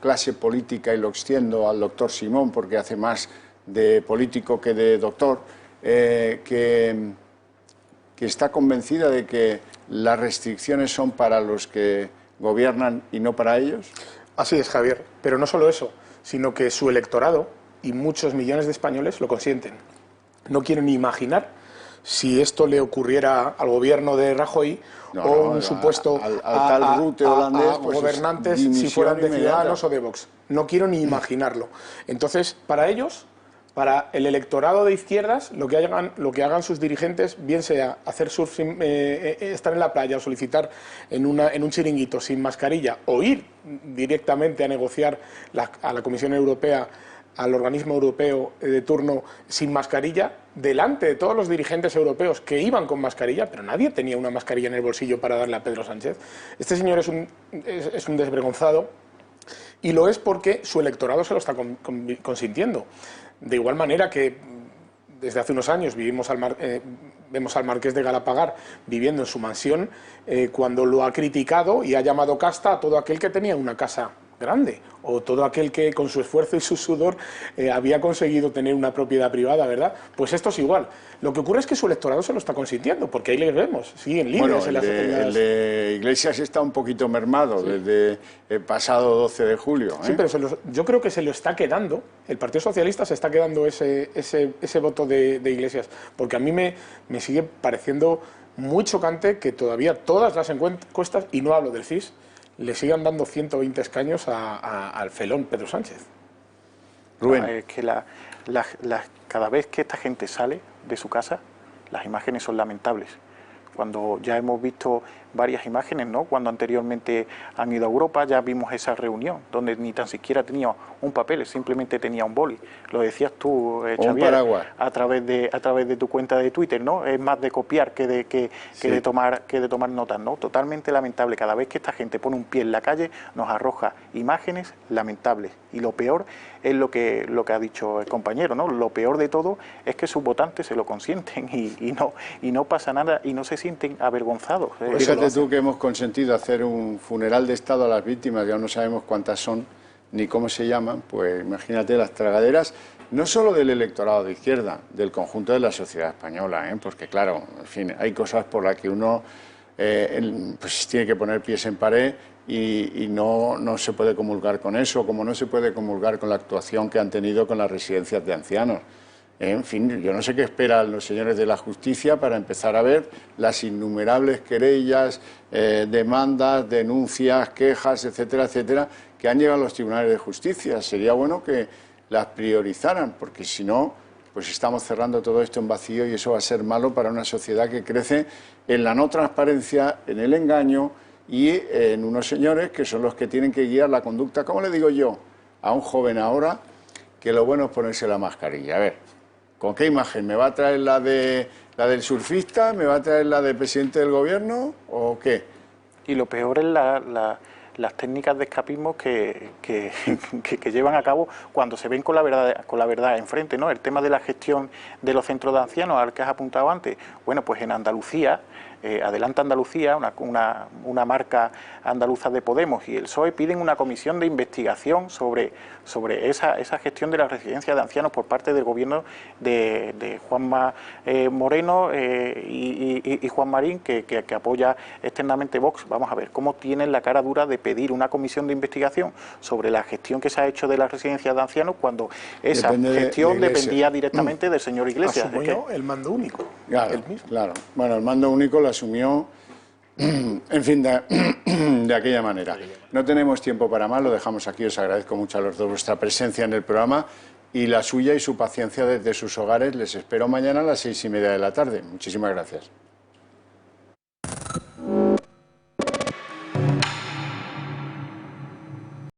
clase política, y lo extiendo al doctor Simón porque hace más de político que de doctor, que está convencida de que las restricciones son para los que gobiernan y no para ellos. Así es, Javier, pero no solo eso, sino que su electorado y muchos millones de españoles lo consienten. No quieren ni imaginar si esto le ocurriera al gobierno de Rajoy o un supuesto tal Rute holandés, pues gobernantes, si fueran de Ciudadanos o de Vox. No quiero ni imaginarlo. Entonces, para ellos, para el electorado de izquierdas, lo que hagan sus dirigentes, bien sea hacer surf, estar en la playa o solicitar en un chiringuito sin mascarilla, o ir directamente a negociar a la Comisión Europea, al organismo europeo de turno sin mascarilla, delante de todos los dirigentes europeos que iban con mascarilla, pero nadie tenía una mascarilla en el bolsillo para darle a Pedro Sánchez. Este señor es un desvergonzado, y lo es porque su electorado se lo está consintiendo. De igual manera que desde hace unos años vemos al marqués de Galapagar viviendo en su mansión, cuando lo ha criticado y ha llamado casta a todo aquel que tenía una casa grande, o todo aquel que con su esfuerzo y su sudor había conseguido tener una propiedad privada, ¿verdad? Pues esto es igual. Lo que ocurre es que su electorado se lo está consintiendo, porque ahí les vemos, siguen libres. Bueno, el de Iglesias está un poquito mermado desde el pasado 12 de julio. Sí, pero yo creo que se lo está quedando, el Partido Socialista se está quedando ese voto de Iglesias, porque a mí me sigue pareciendo muy chocante que todavía todas las encuestas, y no hablo del CIS, le sigan dando 120 escaños al felón Pedro Sánchez. Rubén. Es que cada vez que esta gente sale de su casa, las imágenes son lamentables. Cuando ya hemos visto varias imágenes, ¿no? Cuando anteriormente han ido a Europa, ya vimos esa reunión, donde ni tan siquiera tenía un papel, simplemente tenía un boli. Lo decías tú, Xavier, a través de tu cuenta de Twitter, ¿no? Es más de copiar que de tomar notas, ¿no? Totalmente lamentable. Cada vez que esta gente pone un pie en la calle, nos arroja imágenes lamentables. Y lo peor es lo que ha dicho el compañero, ¿no? Lo peor de todo es que sus votantes se lo consienten y no pasa nada y no se sienten avergonzados. Fíjate tú que hemos consentido hacer un funeral de Estado a las víctimas, ya no sabemos cuántas son ni cómo se llaman, pues imagínate las tragaderas, no solo del electorado de izquierda, del conjunto de la sociedad española, porque claro, en fin, hay cosas por las que uno pues tiene que poner pies en pared y no se puede comulgar con eso, como no se puede comulgar con la actuación que han tenido con las residencias de ancianos. En fin, yo no sé qué esperan los señores de la justicia para empezar a ver las innumerables querellas, demandas, denuncias, quejas, etcétera, etcétera, que han llegado a los tribunales de justicia. Sería bueno que las priorizaran, porque si no, pues estamos cerrando todo esto en vacío y eso va a ser malo para una sociedad que crece en la no transparencia, en el engaño y en unos señores que son los que tienen que guiar la conducta. ¿Cómo le digo yo a un joven ahora que lo bueno es ponerse la mascarilla? A ver, ¿con qué imagen? ¿Me va a traer la del surfista? ¿Me va a traer la del presidente del gobierno? ¿O qué? Y lo peor es las técnicas de escapismo que llevan a cabo cuando se ven con la verdad enfrente, ¿no? El tema de la gestión de los centros de ancianos, al que has apuntado antes. Bueno, pues en Andalucía, Adelante Andalucía, una marca andaluza de Podemos y el PSOE piden una comisión de investigación sobre esa gestión de la residencia de ancianos por parte del gobierno de Juanma Moreno y Juan Marín, que apoya externamente Vox. Vamos a ver cómo tienen la cara dura de pedir una comisión de investigación sobre la gestión que se ha hecho de las residencias de ancianos cuando esa gestión dependía directamente del señor Iglesias. Asumió el mando único. Claro, el mismo. Claro. Bueno, el mando único lo asumió, en fin, de aquella manera. No tenemos tiempo para más, lo dejamos aquí. Os agradezco mucho a los dos vuestra presencia en el programa y la suya y su paciencia desde sus hogares. Les espero mañana a las 6:30 de la tarde. Muchísimas gracias.